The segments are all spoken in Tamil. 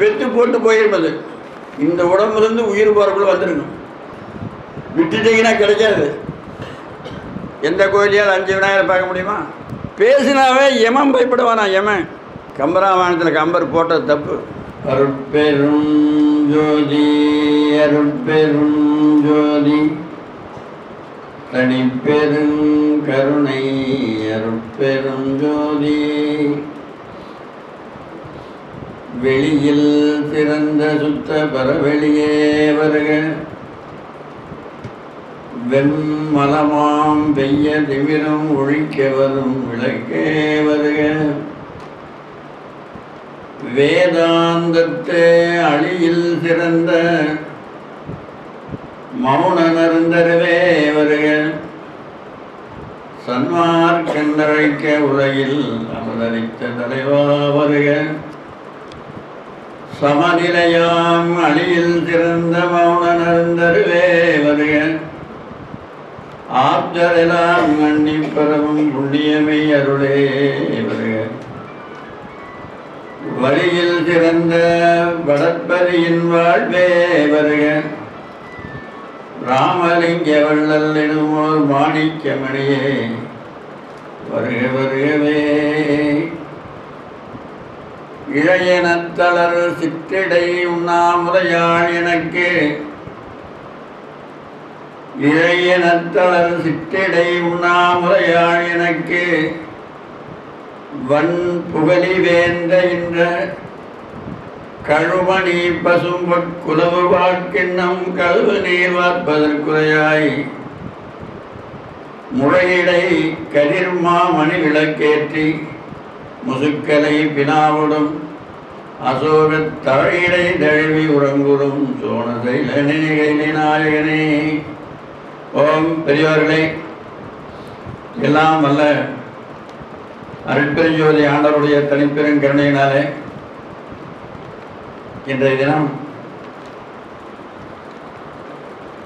பெற்று போட்டு போயிருப்பது. இந்த உடம்புலேருந்து உயிர் போகிறக்குள்ள வந்துடணும். விட்டுட்டீங்கன்னா கிடைக்காது. எந்த கோயிலையால் 5 விநாயகரை பார்க்க முடியுமா? பேசினாவே யமன் பயப்படுவானா? யமன் கம்பராமாயணத்தில் கம்பர் போட்டது தப்பு. அருட்பெரும் ஜோதி அருட்பெரும் ஜோதி தனிப்பெரும் கருணை அருட்பெரும் ஜோதி வெளியில் சிறந்த சுத்த பரவெளியே வருக வெம்மலமாம் பெய்ய திமிரும் ஒழிக்க வரும் விளக்கே வருக வேதாந்தத்தே அழியில் சிறந்த மௌனனருந்தரவே வருக சன்மார்க்கந்தழைக்க உலகில் அமதரித்த தலைவா வருக சமநிலையாம் அழியில் சிறந்த மௌனனருந்தருவே வருக ஆப்தரெல்லாம் மன்னி பரவும் புண்ணியமை அருளே வருக வழியில் சிறந்த வடப்பதியின் வாழ்வே வருக ராமலிங்க வள்ளல் எனுமோர் மாணிக்கமணியே வருக வருகவே இளையனத்தளர் சிற்றிடை உண்ணாமுறையாள் எனக்கு இளையனத்தளர் சிற்றிடை உண்ணாமுறையாள் எனக்கு வன் புகழி வேந்த என்ற கழுமணி பசும்பொற்குலவு வாக்கிண்ணம் கழுவு நீர் வார்ப்பதற்குறையாய் முறையிடை கதிர்மா மணி விளக்கேற்றி முசுக்கலை பினாவுடும் அசோகத் தழையிடை தழுவி உறங்குறும் சோனசைலனே கைலை நாயகனே. ஓம் பெரியவர்களே, எல்லாம் வல்ல அருட்பெருஞ்சோதி ஆண்டவருடைய தனிப்பெரும் கருணையினாலே இன்றைய தினம்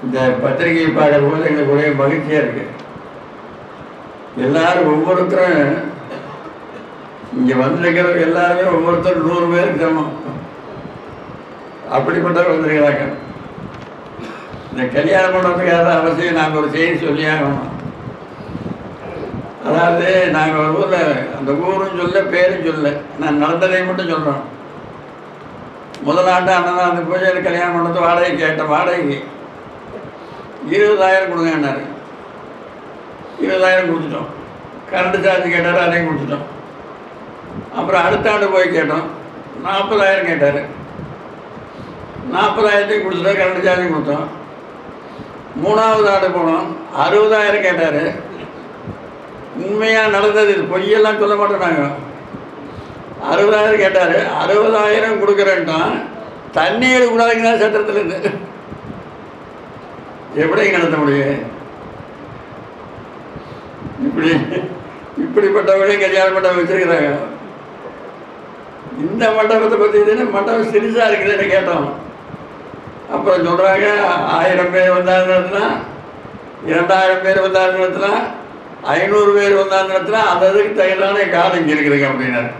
இந்த பத்திரிகையை பார்க்கும்போது எங்களுக்கு ஒரே மகிழ்ச்சியாக இருக்கு. எல்லாரும் ஒவ்வொருத்தரும் இங்கே வந்திருக்கிறவங்க எல்லாருமே ஒவ்வொருத்தரும் 100 பேருக்கு சமம். அப்படிப்பட்டவர் வந்திருக்கிறாங்க. இந்த கல்யாண மண்டபத்துக்காக அவசியம் நாங்கள் ஒரு செய்தி சொல்லியாகணும். அதாவது நாங்கள் ஒரு ஊரில் அந்த ஊரும் சொல்ல பேரும் சொல்ல, நான் நடந்ததை மட்டும் சொல்கிறோம். முதல் ஆண்டு அண்ணன் அந்த பூஜையில் கல்யாணம் பண்ணது வாடகை கேட்டேன். வாடகைக்கு 20,000 கொடுங்கன்னாரு. 20,000 கொடுத்துட்டோம். கரண்ட் சார்ஜ் கேட்டார், அதையும் கொடுத்துட்டோம். அப்புறம் அடுத்த ஆண்டு போய் கேட்டோம். 40,000 கேட்டார். 40,000 கொடுத்துட்டோம், கரண்ட் சார்ஜ் கொடுத்தோம். 3வது ஆண்டு போனோம், 60,000 கேட்டார். உண்மையாக நடந்தது, இது பொய்யெல்லாம் சொல்ல மாட்டோம். நாங்கள் 60,000 கேட்டார். 60,000 கொடுக்குறேன்ட்டோம். தண்ணி எடுக்கூடாதுங்கன்னா சத்திரத்துலேருந்து எப்படி நடத்த முடியும்? இப்படிப்பட்டவர்களே கல்யாண மண்டபம் வச்சிருக்கிறாங்க. இந்த மண்டபத்தை பற்றி மண்டபம் சிறுசாக இருக்குதுன்னு கேட்டோம். அப்புறம் சொல்கிறாங்க 1000 பேர் வந்தாலும் நடத்தலாம், 2000 பேர் வந்தாலும் நடத்தலாம், 500 பேர் வந்தாலும் நடத்தலாம். அதுக்கு தகுந்தான காலம் இங்கே இருக்குதுங்க அப்படின்னாரு.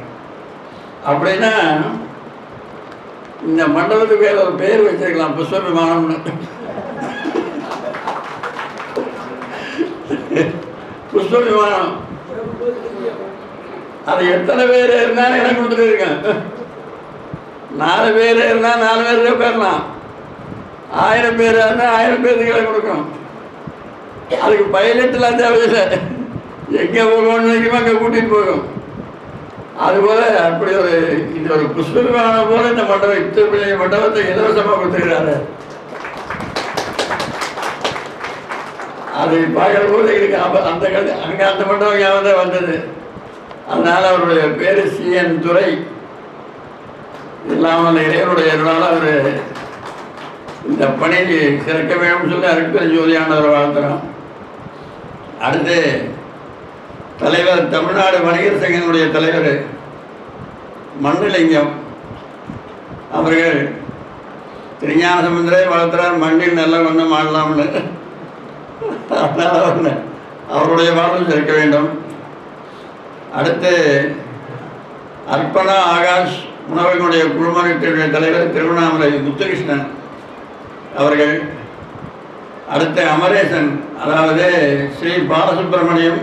அப்படின்னா இந்த மண்டபத்துக்கு வேறு ஒரு பேர் வச்சிருக்கலாம், புஷ்ப விமானம்னு. புஷ்ப விமானம். அது எத்தனை பேர் இருந்தாலும் எனக்கு கொடுத்துருக்கேன். 4 பேர் இருந்தால் 4 பேருக்கு உட்காரலாம். 1000 பேர் இருந்தால் 1000 பேருக்கு இடம் கொடுக்கும். அதுக்கு பைலட்லாம் தேவையில்லை. எங்கே போகணும்னு நினைக்குமோ அங்கே கூட்டிகிட்டு போகும். அதுபோல் அப்படி ஒரு இந்த ஒரு புஷ்ப விமானம் போல் இந்த மண்டபம், இத்தனை மண்டபத்தை இலவசமாக கொடுத்துருக்கிறாரு. அது பார்க்குற போது எங்களுக்கு அந்த அங்கே அந்த மண்டபம் ஞாபகம் தான் வந்தது. அதனால் அவருடைய பேர் CN துரை. இல்லாமல் இறைவனுடைய இதனால் அவர் இந்த பணிக்கு சிறக்க வேணும்னு சொல்லி அருட்பெருஞ்சோதியானவரை வாழ்த்துறோம். அடுத்து தலைவர், தமிழ்நாடு வணிகர் சங்கத்தினுடைய தலைவர் மண்ணிலிங்கம் அவர்கள் திருஞான சம்பந்தரை வளர்த்துறார். மண்ணில் நல்ல ஒன்றும் ஆடலாம்னு. அதனால் அவருடைய வாழ்வு சேர்க்க வேண்டும். அடுத்து அர்ப்பணா ஆகாஷ் உணவகங்களுடைய குழுமத்தினுடைய தலைவர் திருவண்ணாமலை முத்துகிருஷ்ணன் அவர்கள், அடுத்த அமரேசன், அதாவது ஸ்ரீ பாலசுப்ரமணியம்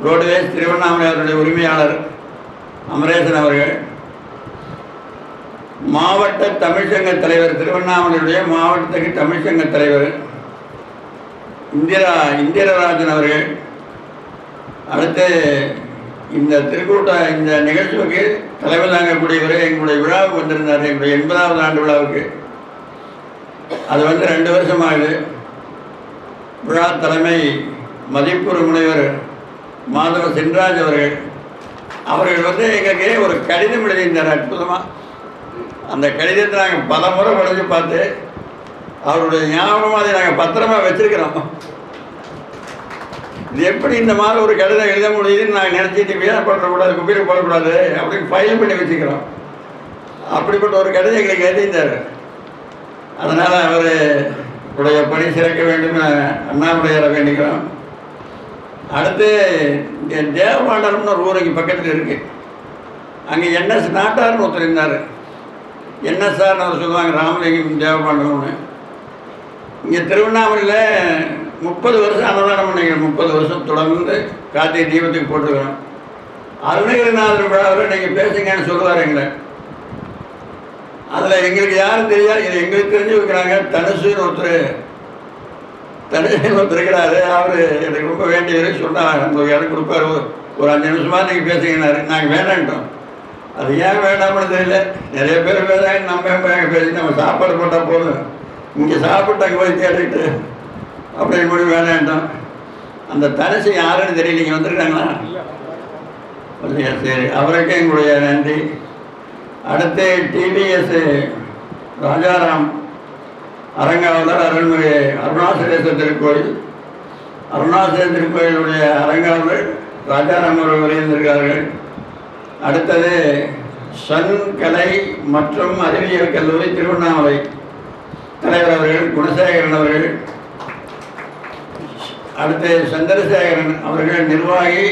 ரோடுவேஸ் திருவண்ணாமலை அவருடைய உரிமையாளர் அமரேசன் அவர்கள், மாவட்ட தமிழ்ச்சங்க தலைவர் திருவண்ணாமலையுடைய மாவட்டத்துக்கு தமிழ்ச்சங்க தலைவர் இந்திரராஜன் அவர்கள், அடுத்து இந்த இந்த நிகழ்ச்சிக்கு தலைவர் தாங்கக்கூடியவர் எங்களுடைய விழாவுக்கு வந்திருந்தார். எங்களுடைய 80வது ஆண்டு விழாவுக்கு. அது 2 வருஷமாகுது. விழா தலைமை மதிப்புறு முனைவர் மாதவ சென்ராஜ் அவர்கள் எங்களுக்கு ஒரு கடிதம் எழுதியிருந்தார் அற்புதமாக. அந்த கடிதத்தை நாங்கள் பல முறை படித்து பார்த்து அவருடைய ஞாபகமாக அதை நாங்கள் பத்திரமா வச்சுருக்கிறோம். இது எப்படி இந்த மாதிரி ஒரு கடிதம் எழுத முடியுதுன்னு நாங்கள் நினச்சிட்டு வீணாக போடக்கூடாது, குப்பையில் போடக்கூடாது அப்படின்னு ஃபைல் பண்ணி வச்சுக்கிறோம். அப்படிப்பட்ட ஒரு கடிதம் எங்களுக்கு எழுதியிருந்தார். அதனால் அவருடைய பணி சிறக்க வேண்டும் அண்ணாமலையாரை வேண்டிக்கிறோம். அடுத்து தேவபாண்டம்னு ஒரு ஊருக்கு பக்கத்தில் இருக்குது. அங்கே என்எஸ் நாட்டார்னு ஒருத்தர் இருந்தார். என்எஸ்ஆர்னு அவர் சொல்லுவாங்க, ராமலிங்கம் தேவபாண்டம்னு. இங்கே திருவண்ணாமலையில் 30 வருஷம் அன்னதானம் பண்ணிக்கிறோம். 30 வருஷம் தொடர்ந்து கார்த்திகை தீபத்துக்கு போட்டிருக்கிறோம். அருணகிரிநாதர் விழாவில் நீங்கள் பேசுங்கன்னு சொல்லுவார் எங்களை. அதில் எங்களுக்கு யாரும் தெரியாது, இது எங்களுக்கு தெரிஞ்சு வைக்கிறாங்க. தனுசுன்னு ஒருத்தர் இருக்கிறாரு. அவர் எனக்கு ரொம்ப வேண்டியவர் சொன்னார், உங்களுக்கு இடம் கொடுப்பாரு, ஒரு 5 நிமிஷமாக நீங்கள் பேசுங்கன்னாரு. நாங்கள் வேணான்ட்டோம். அது ஏன் வேண்டாம்னு தெரியல. நிறைய பேர் வேணாங்க, நம்ம பேசி நம்ம சாப்பாடு போட்டால் போதும், இங்கே சாப்பிட்டு அங்கே போய் கேட்டுக்கிட்டு அப்படின்னு கூட வேணான்ட்டோம். அந்த தனுசு யாருன்னு தெரியல. நீங்கள் வந்துருக்காங்களா? இல்லையா? சரி, அவருக்கு எங்களுடைய நன்றி. அடுத்து டிவிஎஸ் ராஜாராம் அரங்காவலர், அருள்மிகு அருணாசலேஸ்வரர் திருக்கோயில், அருணாசலேஸ்வரர் திருக்கோயிலுடைய அரங்காவலர் ராஜாராம் அவர்கள் வருகின்றிருக்கிறார்கள். அடுத்தது சன் கலை மற்றும் அறிவியல் கல்லூரி திருவண்ணாமலை தலைவர் அவர்கள் குணசேகரன் அவர்கள். அடுத்து சந்திரசேகரன் அவர்கள் நிர்வாகி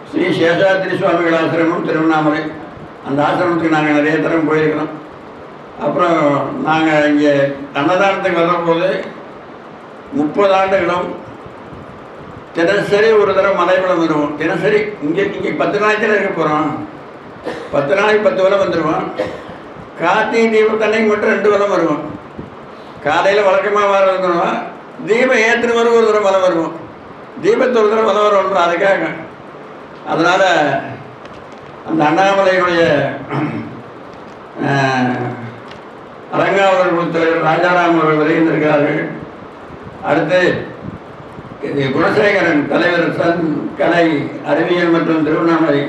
ஸ்ரீ சேஷாத்ரி சுவாமிகள் ஆசிரமம் திருவண்ணாமலை. அந்த ஆசிரமத்துக்கு நாங்கள் நிறைய தரம் போயிருக்கிறோம். அப்புறம் நாங்கள் இங்கே அன்னதானத்துக்கு வரும்போது 30 ஆண்டுகளும் தினசரி ஒரு தடவை மலைவளம் வருவோம். தினசரி இங்கே 10 நாளைக்கு இருக்க போகிறோம். 10 நாளைக்கு 10 வலம் வந்துடுவோம். கார்த்திகை தீபத்தன்னைக்கு மட்டும் 2 வலம் வருவோம். காலையில் வழக்கமாக வர வந்துடுவோம். தீபம் ஏற்றுன்னு வரும் ஒரு தடவை மலை வருவோம். தீபத்தை ஒரு தடவை மலை வருவோம். அதுக்காக அதனால் அந்த அண்ணாமலையினுடைய அரங்காவலர் தலைவர் ராஜாராம் அவர்கள் வருகின்றிருக்கிறார்கள். அடுத்து குணசேகரன் தலைவர் சன் கலை அறிவியல் மற்றும் திருவண்ணாமலை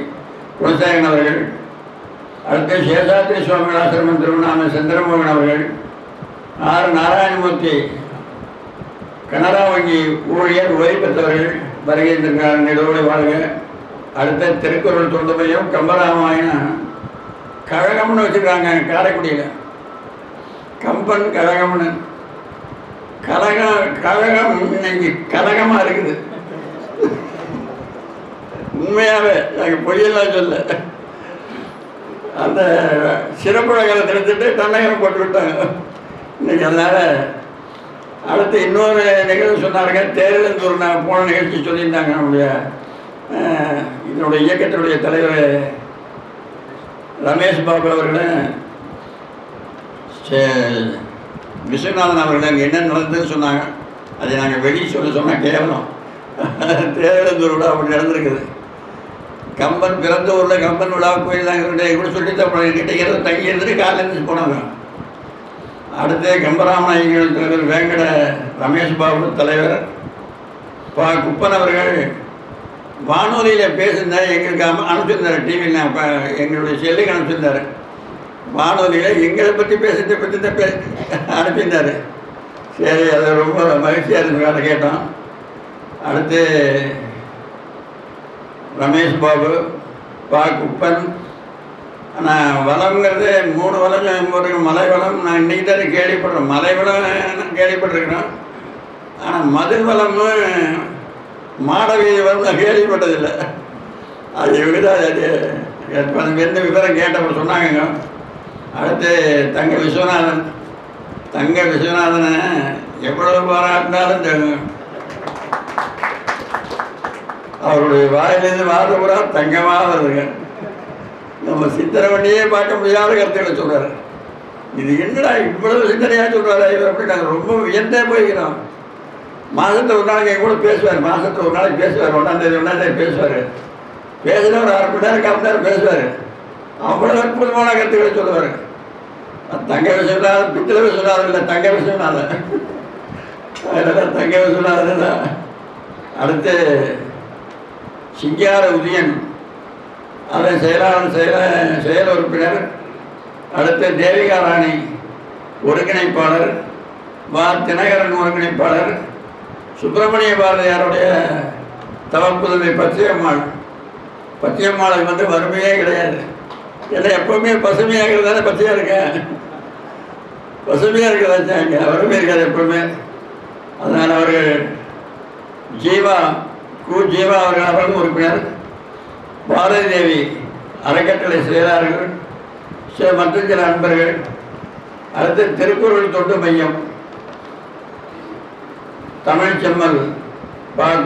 குணசேகரன் அவர்கள். அடுத்து சேஷாத்ரி சுவாமிகள் ஆசிரமம் திருவண்ணாமலை சந்திரமோகன் அவர்கள். ஆர் நாராயணமூர்த்தி கனரா வங்கி ஊழியர் ஓய்வு பெற்றவர்கள் வருகின்றிருக்கிறார். நெடுவோடு வாழ்க. அடுத்த திருக்குறள் தொண்டு மையம் கம்பராமாயண கழகம்னு வச்சுருக்காங்க காரைக்குடியில். கம்பன் கழகம்னு கழகம் இன்னைக்கு கழகமாக இருக்குது. உண்மையாகவே நாங்கள் பொய்யெல்லாம் சொல்ல. அந்த சிறப்புழகத்தை எடுத்துட்டு தன்னகரம் போட்டு விட்டாங்க இன்னைக்கு. அதனால் அடுத்து இன்னொரு நிகழ்வு சொன்னாருங்க. தேர்தல் நான் போன நிகழ்ச்சி சொல்லியிருந்தாங்க. நம்முடைய இதனுடைய இயக்கத்தினுடைய தலைவர் ரமேஷ் பாபு அவர்களும் விஸ்வநாதன் அவர்கள் அங்கே என்ன நடந்ததுன்னு சொன்னாங்க. அதை நாங்கள் வெளியே சொன்னால் கேவலம். தேர்தல் விழா அப்படி நடந்திருக்குது. கம்பன் பிறந்த ஊரில் கம்பன் விழா போயிருந்தாங்க கூட சொல்லிட்டு அப்புறம் என்கிட்ட இரவு தங்கி இருந்துட்டு காலையில் இருந்துச்சு போனாங்க. அடுத்து கம்பராமாயண தலைவர் வேங்கட ரமேஷ் பாபு தலைவர் குப்பன் அவர்கள் வானொலியில் பேசியிருந்தார். எங்களுக்கு அனுப்பிச்சிருந்தார். டிவியில் எங்களுடைய செல்லுக்கு அனுப்பிச்சிருந்தார். வானொலியில் எங்களை பற்றி பேசுறதை பற்றி தான் அனுப்பியிருந்தார். சரி, அது ரொம்ப மகிழ்ச்சியாக இருந்து வேலை கேட்டோம். அடுத்து ரமேஷ் பாபு குப்பன். ஆனால் வளம்ங்கிறது 3 வளம் ஒரு மலை வளம். நான் இன்றைக்கி தானே கேள்விப்படுறோம். மலை வளம் கேள்விப்பட்டிருக்கிறோம். ஆனால் மதில் வளமும் மாடவீதி வளம் நான் கேள்விப்பட்டதில்லை. அது விட எந்த விவரம் கேட்டப்போ சொன்னாங்க. அடுத்து தங்க விஸ்வநாதன். தங்க விஸ்வநாதனை எவ்வளவு பாராட்டினாலும் அவருடைய வாயிலிருந்து வார்த்தை கூட தங்கமாக வருதுங்க. நம்ம சிந்தனை பண்ணியே பார்க்க முடியாத கருத்துக்களை சொல்கிறார். இது என்னடா இவ்வளவு சிந்தனையாக சொல்கிறாரா இவர் அப்படி நாங்கள் ரொம்ப வியந்தே போய்க்கிறோம். மாதத்தை ஒரு நாளைக்கு என் கூட பேசுவார். மாதத்தை ஒரு நாளைக்கு பேசுவார். 1ஆம் தேதி பேசுவார். பேசுகிற ஒரு 1/2 மணி நேரம் 1/4 மணி நேரம் பேசுவார். அவ்வளோ அற்புதமான கருத்துக்களை சொல்லுவார். தங்க விஸ்வநாதன் பித்தளை விஸ்வநாதன் இல்லை, தங்க விஸ்வநாதன். அதனால் தங்க விஸ்வநாதன் தான். அடுத்து சிங்கார உதயன், அதன் செயல் உறுப்பினர். அடுத்து தேவிகா ராணி ஒருங்கிணைப்பாளர். தினகரன் ஒருங்கிணைப்பாளர். சுப்பிரமணிய பாரதியாருடைய தவப்புதவி பச்சையம்மாளுக்கு வறுமையே கிடையாது. ஏன்னா எப்பவுமே பசுமையாக தானே பச்சையாக இருக்கேன், பசுமையாக இருக்கிறதா இங்கே வறுமை இருக்காது எப்பவுமே. அதனால் அவர்கள் ஜீவா அவர்களும் உறுப்பினர். பாரதி தேவி அறக்கட்டளை செயலாளர்கள், மற்ற சில நண்பர்கள். அடுத்து திருக்குறள் தொண்டு மையம் தமிழ்ச்செம்மல்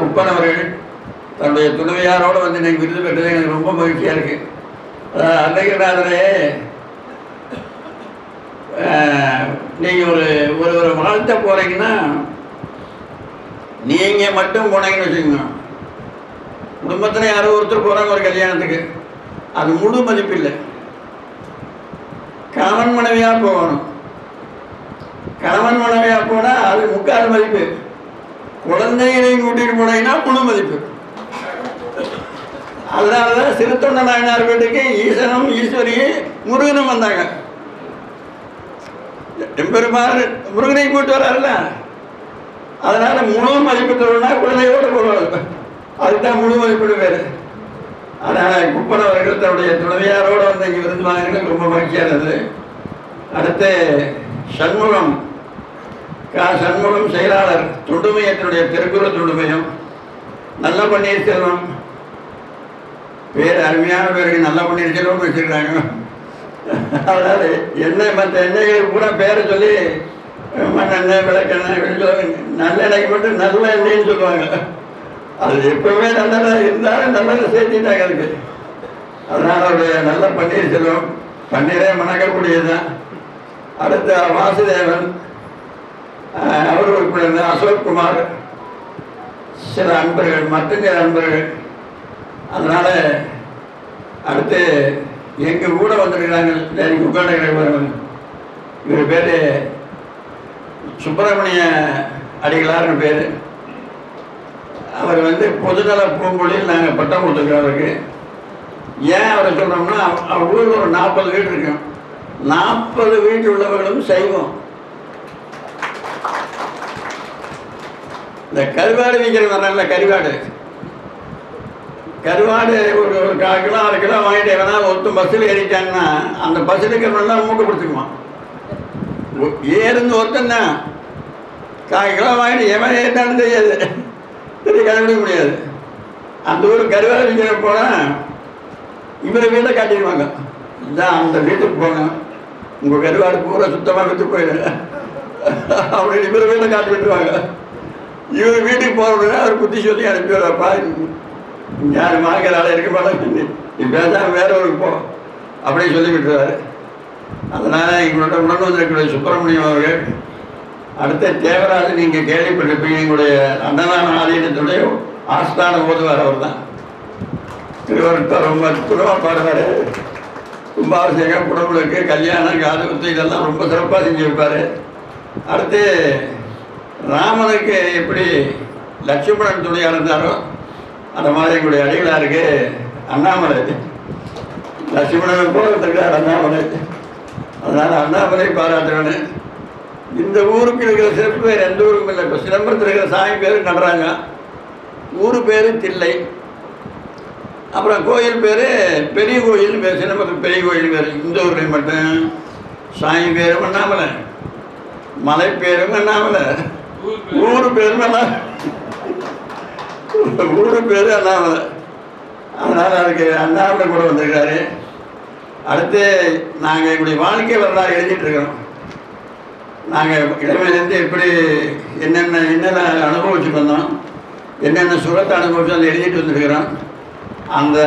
குப்பன் அவர்கள் தன்னுடைய துணைவியாரோடு இன்னைக்கு விருது பெற்றது எனக்கு ரொம்ப மகிழ்ச்சியாக இருக்குது. அன்னைக்குநாதரே, நீங்கள் ஒரு வாழ்த்த போகிறீங்கன்னா நீங்கள் மட்டும் போனீங்கன்னு வச்சுக்கோங்க, குடும்பத்தில் யாரோ ஒருத்தர் போகிறாங்க ஒரு கல்யாணத்துக்கு, அது முழு மதிப்பு இல்லை. கணவன் மனைவியாக போகணும். கணவன் மனைவியாக போனால் அது 3/4 மதிப்பு. குழந்தைகளையும் கூட்டிகிட்டு போனீங்கன்னா முழு மதிப்பு. அதனால தான் சிறுத்தொண்ட நாயனார் வீட்டுக்கு ஈசனும் ஈஸ்வரியும் முருகனும் வந்தாங்க. எம்பெருமாள் முருகனையும் கூட்டு வர்றாருல்ல, அதனால முழு மதிப்பு தருவனா குழந்தையோடு போடுவாங்க. அதுதான் முழு மதிப்பீடு பேர். அதனால் குப்பன் அவர்கள் தன்னுடைய துணைவியாரோடு வந்து இங்கே விருந்து வாங்கினது ரொம்ப மகிழ்ச்சியானது. அடுத்து சண்முகம் செயலாளர் தொண்டு மையத்தினுடைய திருக்குறள் தொண்டு மையம். நல்ல பன்னீர்செல்வம் பேர் அருமையான பேருக்கு நல்ல பன்னீர்செல்வம் வச்சுருக்காங்க. அதனால் மற்ற எண்ணெய்களுக்கு கூட பேரை சொல்லி மண்ணெண்ணெய் விளக்கெண்ணெய் நல்லெண்ணெய்க்கு மட்டும் நல்ல எண்ணெய்ன்னு சொல்லுவாங்க. அது எப்பவுமே நல்லதாக இருந்தாலும் நல்லதை சேர்த்திட்டாங்க அதுக்கு. அதனால் அவருடைய நல்ல பன்னீர்செல்வம், பன்னீரே மணக்கக்கூடியது தான். அடுத்த வாசுதேவன் அவர் உறுப்பினர். அசோக்குமார், சில அன்பர்கள், மற்ற சில அன்பர்கள். அதனால் அடுத்து எங்கள் கூட வந்திருக்கிறாங்க உட்காந்துருக்கிறவர்கள். இவர் பேர் சுப்பிரமணிய அடிகளார்னு பேர். அவர் பொதுநல பூங்கொழியில் நாங்கள் பட்டம் கொடுத்துருக்கோம் அவருக்கு. ஏன் அவரை சொல்கிறோம்னா, அவர் ஊரில் ஒரு 40 வீடு இருக்கும். 40 வீட்டில் உள்ளவர்களும் சைவம். இந்த கருவாடு விற்கிறவங்க கருவாடு ஒரு 1/4 கிலோ 1/2 கிலோ வாங்கிட்டு எவனா ஒருத்தர் பஸ்ஸில் ஏறிட்டாங்கன்னா அந்த பஸ்ஸில் இருக்கிறவங்களாம் மூக்க பிடிச்சிக்குவான். ஏறுந்து ஒருத்தன் தான் 1/4 கிலோ வாங்கிட்டு எவன் ஏறினாலும் தெரியாது, கண்டுபிடிக்க முடியாது. அந்த ஊர் கருவாடு விற்கிற போனால் இவரை வீட்டை காட்டிடுவாங்க. இதான் அந்த வீட்டுக்கு போங்க, உங்கள் கருவாடு பூரா சுத்தமாக விற்று போயிடு அப்படின்னு இவரை வீட்டை காட்டி விட்டுருவாங்க. இவர் வீட்டுக்கு போகிறோம்னா அவர் குத்தி சொல்லி அனுப்பிடுவாப்பா, யார் மார்க்கெட்டால் இருக்க மாட்டேன், நீ பேசாமல் வேற ஊருக்கு போ அப்படின்னு சொல்லி விட்டுருவார். அதனால் எங்களோட உணர்ந்து வந்திருக்கிற சுப்பிரமணியம் அவர்கள். அடுத்த தேவராஜன் நீங்கள் கேள்விப்பட்டிருப்பீங்க, எங்களுடைய அன்னதான ஆதீனத்துடைய ஆஸ்தான ஓதுவார். அவர் தான் திருவருத்தர் ரொம்ப அற்புதமாக பாடுவார். கும்பாபிஷேகம், குடமுழுக்கு, கல்யாணம், காது குத்து இதெல்லாம் ரொம்ப சிறப்பாக செஞ்சு வைப்பார். அடுத்து ராமனுக்கு எப்படி லட்சுமணன் துணையாக இருந்தாரோ அந்த மாதிரி எங்களுடைய அடிகளாருக்கு அண்ணாமலை லட்சுமணன் போகிறதுக்கார் அண்ணாமலை. அதனால் அண்ணாமலை பாராட்டுவேன். இந்த ஊருக்கு இருக்கிற சிறப்பு பேர் எந்த ஊருக்கும் இல்லை. இப்போ சிதம்பரத்தில் இருக்கிற சாமி பேர் நடராங்க, ஊர் பேர் தில்லை. அப்புறம் கோயில் பேர் பெரிய கோயில் பேர், சிதம்பரத்துக்கு பெரிய கோயில் பேர். இந்த ஊரில் மட்டும் சாமி பேரும் அண்ணாமலை, மலை பேரும் அண்ணாமலை, ஊர் பேரும் ஊர் பேர் அண்ணாமலை. அதனால் அதுக்கு அண்ணாமலை கூட வந்திருக்காரு. அடுத்து நாங்கள் எங்களுடைய வாழ்க்கை வரலாறு எழுதிட்டுருக்கிறோம். நாங்கள் இளமையிலேருந்து எப்படி என்னென்ன அனுபவிச்சுட்டு வந்தோம், என்னென்ன சுரத்தை அனுபவிச்சு அதை எழுதிட்டு வந்துருக்கிறோம்.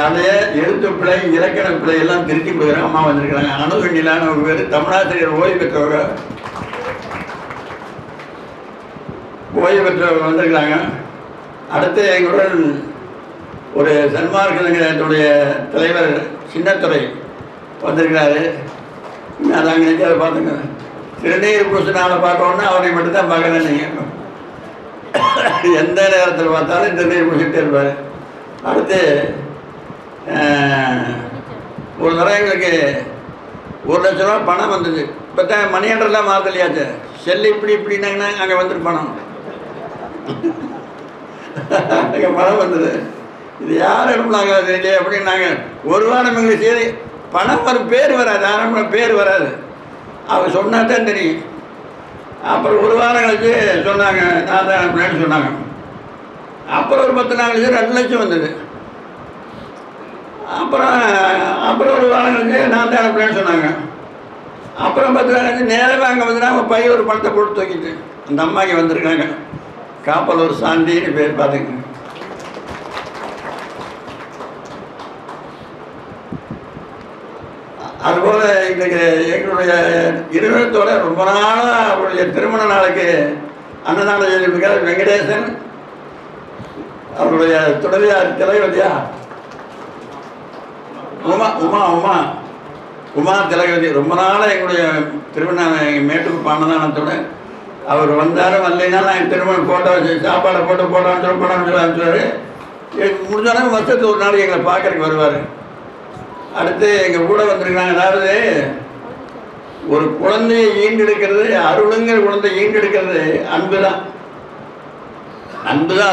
அதைய எழுத்து பிழை, இலக்கண பிழை எல்லாம் திருத்தி கொடுக்குறோம். அம்மா வந்திருக்கிறாங்க. அணுகண்ணிலான ஒரு பேர் தமிழாசிரியர் ஓய்வு பெற்றவர்கள் வந்திருக்கிறாங்க. அடுத்து எங்களுடன் ஒரு சன்மார்க்க சங்கத்தினுடைய தலைவர் சின்னத்துறை வந்திருக்கிறாரு. அதை அங்கே நிற்க அதை பார்த்துங்க. திருநீர் பூசினால பார்க்கணுன்னா அவரை மட்டும்தான் பார்க்கணும். நீங்கள் எந்த நேரத்தில் பார்த்தாலும் திருநீர் பூசிகிட்டே இருப்பார். அடுத்து ஒரு தடவை எங்களுக்கு 1 லட்ச ரூபா பணம் வந்தது. இப்போ தான் மணியண்டெல்லாம் மாற்றலையாச்சு. செல்லு இப்படின்னாங்கன்னா அங்கே வந்துட்டு பணம் அங்கே பணம் வந்தது. இது யார் எடுப்பாங்க தெரியல அப்படின்னாங்க. ஒரு வாரம் எங்களுக்கு சரி பணம் வரும், பேர் வராது. ஆரம்பம் பேர் வராது. அவங்க சொன்னா தான் தெரியும். அப்புறம் ஒரு வாரம் கழிச்சு சொன்னாங்க நான் தான் அனுப்புனேன்னு சொன்னாங்க. அப்புறம் ஒரு 10 நாள் கழிச்சு 2 லட்சம் வந்தது. அப்புறம் ஒரு வாரம் கழிச்சு நான் தான் அனுப்புனேன்னு சொன்னாங்க. அப்புறம் 10 நாள் கழிச்சு நேரவே அங்கே வந்து அவங்க பையன் ஒரு பணத்தை போட்டு தூக்கிட்டு அந்த அம்மாக்கு வந்திருக்காங்க. காப்பலூர் சாந்தின்னு பேர் பார்த்துங்க. அதுபோல் இன்றைக்கு எங்களுடைய இருவரத்தோட ரொம்ப நாளாக அவருடைய திருமண நாளுக்கு அன்னதானம் செய்திருக்கிறார் வெங்கடேசன். அவருடைய துணைவியார் திலகவதியா உமா திலகவதி ரொம்ப நாளாக எங்களுடைய திருமண மேட்டுக்கு அன்னதானத்தோட அவர் வந்தாலும் வரலைன்னா நான் திருமணம் ஃபோட்டோ வச்சு சாப்பாடை போட்டோன்னு சொல்லி அனுப்பிச்சாரு. முடிஞ்சாலும் வருஷத்துக்கு ஒரு நாளைக்கு எங்களை பார்க்கறதுக்கு வருவார். அடுத்து எங்கள் கூட வந்திருக்காங்க. அதாவது ஒரு குழந்தையை ஈண்டெடுக்கிறது, அருளுங்கிற குழந்தை ஈண்டெடுக்கிறது அன்பு தான்.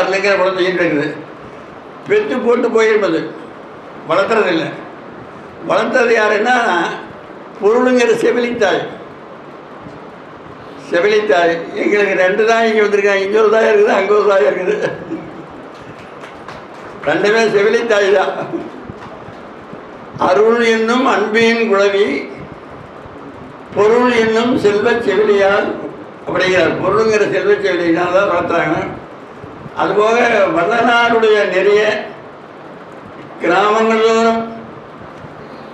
அருளுங்கிற குழந்தை ஈண்டெடுக்கிறது. பெற்று போட்டு போயிருப்பது, வளர்த்துறது இல்லை. வளர்த்தது யாருன்னா பொருளுங்கிற செவிலித்தாய். எங்களுக்கு 2 தாய் இங்கே வந்திருக்காங்க. இங்கே ஒரு தாய் இருக்குது, அங்கே ஒரு தாய் இருக்குது. 2மே செவிலித்தாய் தான். அருள் என்னும் அன்பின் குழவி, பொருள் என்னும் செல்வச் செவிலியால் அப்படிங்கிறார். பொருளுங்கிற செல்வச் செவிலியால் தான் வளர்த்துறாங்க. அதுபோக வல்லநாடுடைய நிறைய கிராமங்களோடும்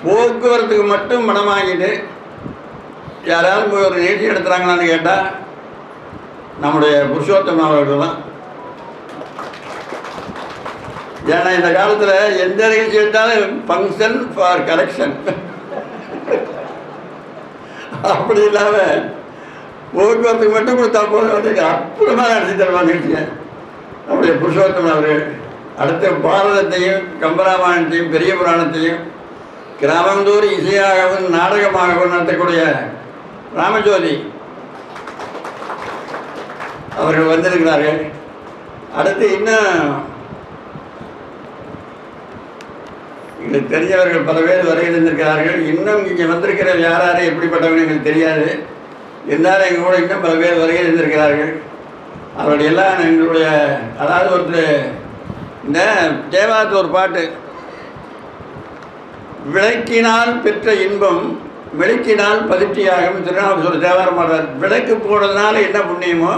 போக்குவரத்துக்கு மட்டும் பணம் வாங்கிட்டு யாராவது போய் ஒரு நிகழ்ச்சி நடத்துகிறாங்களான்னு கேட்டால் நம்முடைய புருஷோத்தமன் அவர்கள் தான். ஏன்னா இந்த காலத்தில் எந்த நிகழ்ச்சி எடுத்தாலும் ஃபங்க்ஷன் ஃபார் கரெக்ஷன் அப்படி இல்லாமல் போக்குவரத்துக்கு மட்டும் கொடுத்தா போதும். அற்புதமாக நடத்தி தருவாங்க நிகழ்ச்சியை நம்முடைய புருஷோத்தமன் அவர்கள். அடுத்த பாரதத்தையும் கம்பராமாயணத்தையும் பெரிய புராணத்தையும் கிராமந்தோறும் இசையாகவும் நாடகமாகவும் நடத்தக்கூடிய ராமஜோதி அவர்கள் வந்திருக்கிறார்கள். அடுத்து இன்னும் எங்களுக்கு தெரிஞ்சவர்கள் பல பேர் வருகிறார்கள். இன்னும் இங்கே வந்திருக்கிற யாரும் எப்படிப்பட்டவங்க எங்களுக்கு தெரியாது. இருந்தாலும் எங்கள் கூட இன்னும் பல பேர் வருகிறார்கள். அவருடையெல்லாம் எங்களுடைய அதாவது ஒருத்தர் இந்த தேவாரத்து ஒரு பாட்டு, விளக்கினால் பெற்ற இன்பம் விளக்கினால் பதிர்ச்சியாகும் திருநாவுக்கரசர் தேவாரம் பாடுறார். விளக்கு போடுறதுனால என்ன புண்ணியமோ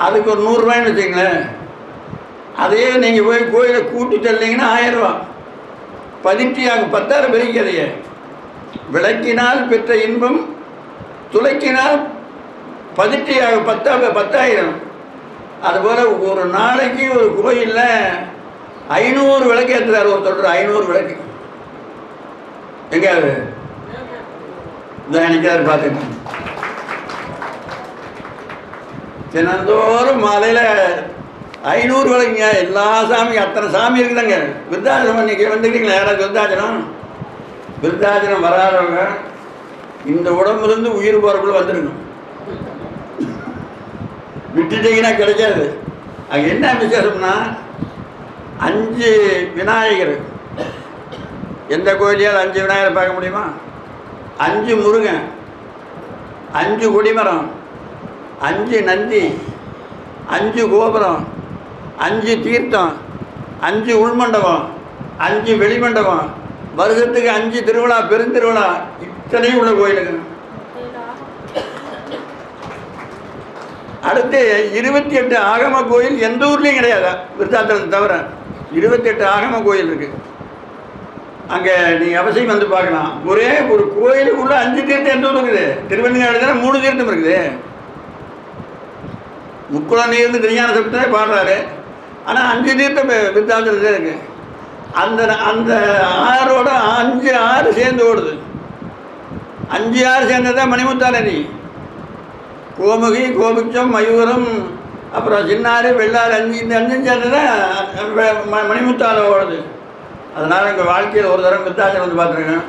அதுக்கு ஒரு 100 ரூபாய்ன்னு வச்சுங்களேன். அதையே நீங்கள் போய் கோயிலை கூட்டி தள்ளிங்கன்னா 1000 ரூபா. பதிர்ச்சியாகும் 10,000 பெருக்கிறதையே. விளக்கினால் பெற்ற இன்பம் துளைக்கினால் பதிர்ச்சியாகும் 10,000. அதுபோல் ஒரு நாளைக்கு ஒரு கோயிலில் 500 விளக்கு ஏற்றுறாரு ஒருத்தர். 500 விளக்கு எங்கேயாவது இதான் நினைக்கிறாரு பார்த்துங்க. தினந்தோறும் மாலையில் 500 விளக்குங்க. எல்லா சாமிக்கும் அத்தனை சாமி இருக்குதாங்க. விருத்தாச்சனம் இன்றைக்கி வந்துக்கிட்டீங்களா யாராவது விருத்தாச்சனம் வராதவங்க இந்த உடம்புலேருந்து உயிர் போகிறக்குள்ள வந்துருங்க. விட்டுட்டீங்கன்னா கிடைக்காது. அங்கே என்ன விசேஷம்னா 5 விநாயகர். எந்த கோயிலையால் 5 விநாயகரை பார்க்க முடியுமா? 5 முருகன், 5 கொடிமரம், 5 நந்தி, 5 கோபுரம், 5 தீர்த்தம், 5 உள்மண்டபம், 5 வெளிமண்டபம், வருஷத்துக்கு 5 திருவிழா, பெருந்திருவிழா இத்தனையும் உள்ள கோயிலுங்க. அடுத்து 28 ஆகம கோயில் எந்த ஊர்லேயும் கிடையாது, விருத்தாச்சலத்தை தவிர 28 ஆகம கோயில் இருக்குது. அங்கே நீங்கள் அவசியம் வந்து பார்க்கலாம். ஒரே ஒரு கோயிலுக்குள்ளே 5 தீர்த்தம் எந்த ஊர் இருக்குது? திருவண்ணாமலை 3 தீர்த்தம் இருக்குது. முக்குளம் நீர்ந்து திருஞான சப்தமே பாடுறாரு. ஆனால் 5 தீர்த்தம் விருத்தாச்சலத்தில் இருக்குது. அந்த அந்த ஆறோட 5 ஆறு சேர்ந்து ஓடுது. 5 ஆறு சேர்ந்தது தான் மணிமுத்தாறு நதி. கோமுகி, கோபிச்சம், மயூரம், அப்புறம் சின்னாறு, வெள்ளாறு, இந்த 5 சேர்ந்து தான் மணிமுத்தாறு ஓடுது. அதனால் எங்கள் வாழ்க்கையில் ஒரு தரம் விருத்தாச்சலம் வந்து பார்த்துருக்கேன்.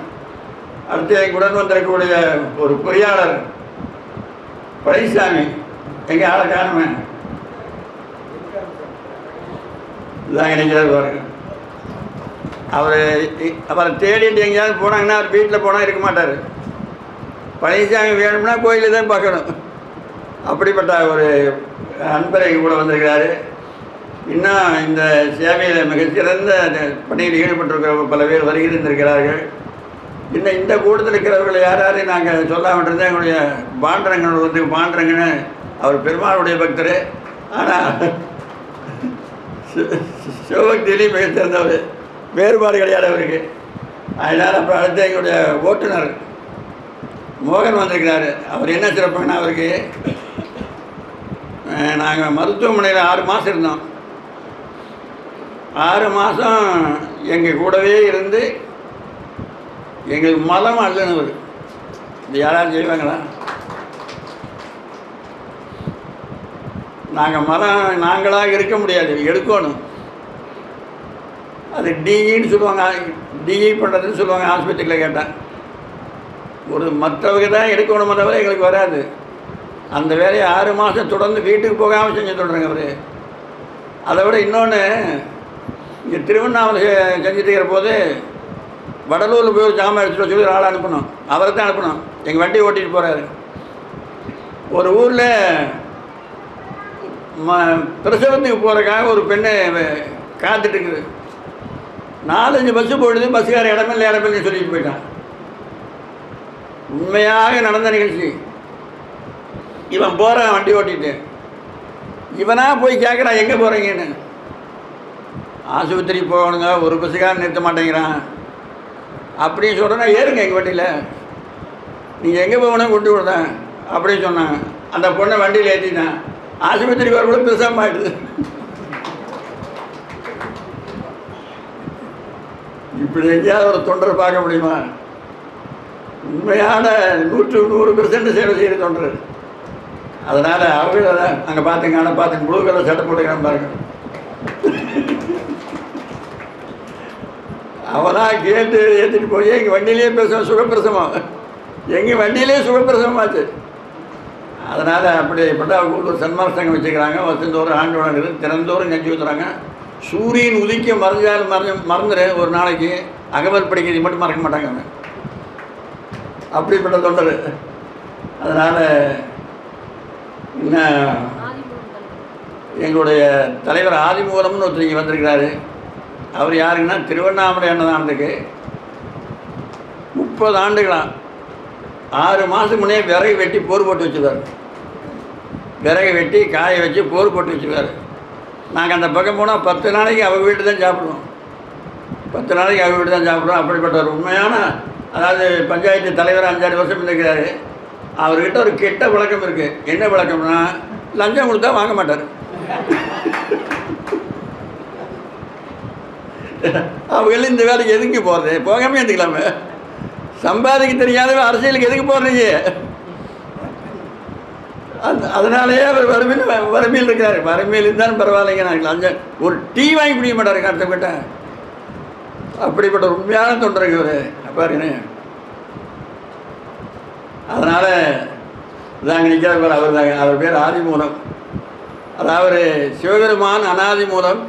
அடுத்து எங்களுடன் வந்திருக்கக்கூடிய ஒரு பொறியாளர் பழனிசாமி, எங்கள் ஆளை காணுமே இதாங்க நினைக்கிறார் பாருங்க. அவரை தேடிட்டு எங்கேயாவது போனாங்கன்னா அவர் வீட்டில் போனால் இருக்க மாட்டார். பழனிசாமி வேணும்னா கோயிலில் தான் பார்க்கணும். அப்படிப்பட்ட ஒரு அன்பரை கூட வந்திருக்கிறாரு. இன்னும் இந்த சேவையில் மிகச்சிறந்த பணியில் ஈடுபட்டிருக்கிற பல பேர் வருகிறந்திருக்கிறார்கள். இன்னும் இந்த கூட்டத்தில் இருக்கிறவர்கள் யாராவது நாங்கள் சொல்லாமட்டிருந்தேன். எங்களுடைய பாண்டரங்கன் வந்து பாண்டரங்கன்னு அவர் பெருமாளுடைய பக்தர். ஆனால் சிவபக்தியிலையும் மிகச்சிறந்தவர், வேறுபாடு கிடையாது அவருக்கு. அதனால் அப்புறம் அடுத்து எங்களுடைய ஓட்டுநர் மோகன் வந்திருக்கிறாரு. அவர் என்ன சிறப்புங்கன்னா, அவருக்கு நாங்கள் மருத்துவமனையில் 6 மாதம் இருந்தோம். 6 மாதம் எங்கள் கூடவே இருந்து எங்களுக்கு மலம் அள்ளுனவர். இது யாராவது செய்வாங்களா? நாங்கள் மலம் நாங்களாக இருக்க முடியாது, எடுக்கணும். அது டிஇன்னு சொல்லுவாங்க, டிஇ பண்ணுறதுன்னு சொல்லுவாங்க ஆஸ்பத்திரியில் கேட்டால். ஒரு மற்றவங்க தான் எடுக்கணும், தவிர எங்களுக்கு வராது. அந்த வேலையை 6 மாதம் தொடர்ந்து வீட்டுக்கு போகாமல் செஞ்சு சொல்கிறேங்க அவர். அதை விட இன்னொன்று, இங்கே திருவண்ணாமலை செஞ்சுட்டு இருக்கிற போது வடலூரில் போய் ஒரு ஜாமான் எடுத்துகிட்டு சொல்லி ஒரு ஆள் அனுப்பணும். அவரை தான் அனுப்பணும். எங்கள் வண்டி ஓட்டிகிட்டு போகிறாரு. ஒரு ஊரில் பிரசவத்துக்கு போகிறதுக்காக ஒரு பெண்ணை காத்துட்டு இருக்குது. 4-5 பஸ்ஸு போயிடுது. பஸ்ஸுக்கார இடமில்லை சொல்லிட்டு போயிட்டான். உண்மையாக நடந்த நிகழ்ச்சி. இவன் போகிறான் வண்டி ஓட்டிகிட்டு. இவனாக போய் கேட்குறான், எங்கே போகிறீங்கன்னு. ஆஸ்பத்திரிக்கு போகணுங்க, ஒரு பஸ்ஸுக்கார நிறுத்த மாட்டேங்கிறான் அப்படின்னு சொல்கிறேன்னா, ஏறுங்க எங்கள் வண்டியில், நீங்கள் எங்கே போகணும் கொண்டு விடுறேன் அப்படின்னு சொன்னாங்க. அந்த பொண்ணை வண்டியில் ஏற்றிட்டான். ஆஸ்பத்திரிக்கு வர கூட பெருசாக ஆகிடுது. இப்படி எங்கேயாவது ஒரு தொண்டரை பார்க்க முடியுமா? உண்மையான 100% சேவை செய்கிற தொண்டர். அதனால் அவங்கள தான் அங்கே பார்த்துங்க, ஆனால் பார்த்துங்க, ப்ளூ கலர் சட்டை போட்டுக்கிறான் பாருங்க. அவனாக கேட்டு ஏற்றிட்டு போய் எங்கள் வண்டியிலே பேசுவோம், சுகப்பிரசவம். எங்கள் வண்டியிலே சுகப்பிரசவமாச்சு. அதனால் அப்படிப்பட்ட அவங்க ஒரு சன்மார்க்க சங்கம் வச்சுக்கிறாங்க. வருஷந்தோறும் ஆண்டு வழங்குது, தினந்தோறும் கஞ்சி ஊற்றுறாங்க. சூரியன் உதிக்க மறந்துடு ஒரு நாளைக்கு அகவல் படிக்கிறது மட்டும் மறக்க மாட்டாங்க அவங்க. அப்படிப்பட்ட தொண்டர். அதனால் இன்னும் எங்களுடைய தலைவர் ஆதிமூலம்னு ஒருத்தர் இங்கே வந்திருக்கிறாரு. அவர் யாருங்கன்னா, திருவண்ணாமலை அன்னதானத்துக்கு 30 ஆண்டுகளாக 6 மாதத்துக்கு முன்னே விறகு வெட்டி போர் போட்டு வச்சுருவார். விறகு வெட்டி காய வச்சு போர் போட்டு வச்சுருவார். நாங்கள் அந்த பக்கம் போனால் 10 நாளைக்கு அவங்க வீட்டு தான் சாப்பிடுவோம். 10 நாளைக்கு அவங்க வீட்டு தான் சாப்பிடுவோம். அப்படிப்பட்ட ஒரு உண்மையான, அதாவது பஞ்சாயத்து தலைவர் 5-6 வருஷம் இருக்கிறாரு. அவர்கிட்ட ஒரு கெட்ட பழக்கம் இருக்குது. என்ன பழக்கம்னா, லஞ்சம் கொடுத்தா வாங்க மாட்டார். அவங்களும் இந்த வேலைக்கு எதுக்கு போகிறது, போகாமல் எடுத்துக்கலாமே. சம்பாதிக்க தெரியாத அரசியலுக்கு எதுக்கு போடுறீங்க? அதனாலேயே அவர் வறுமையில் இருக்கார். வறுமையில் இருந்தாலும் பரவாயில்லைங்க, நான் லஞ்சம் ஒரு டீ வாங்கி குடிக்க மாட்டார் கஷ்டப்பட்ட. அப்படிப்பட்ட உண்மையான தொண்டருக்கு அவர் பாருங்க. அதனால் இதாங்க நிற்கிறார் அவர் தாங்க. அவர் பேர் ஆதிமூலம். அதாவது சிவபெருமான் அனாதி மூலம்,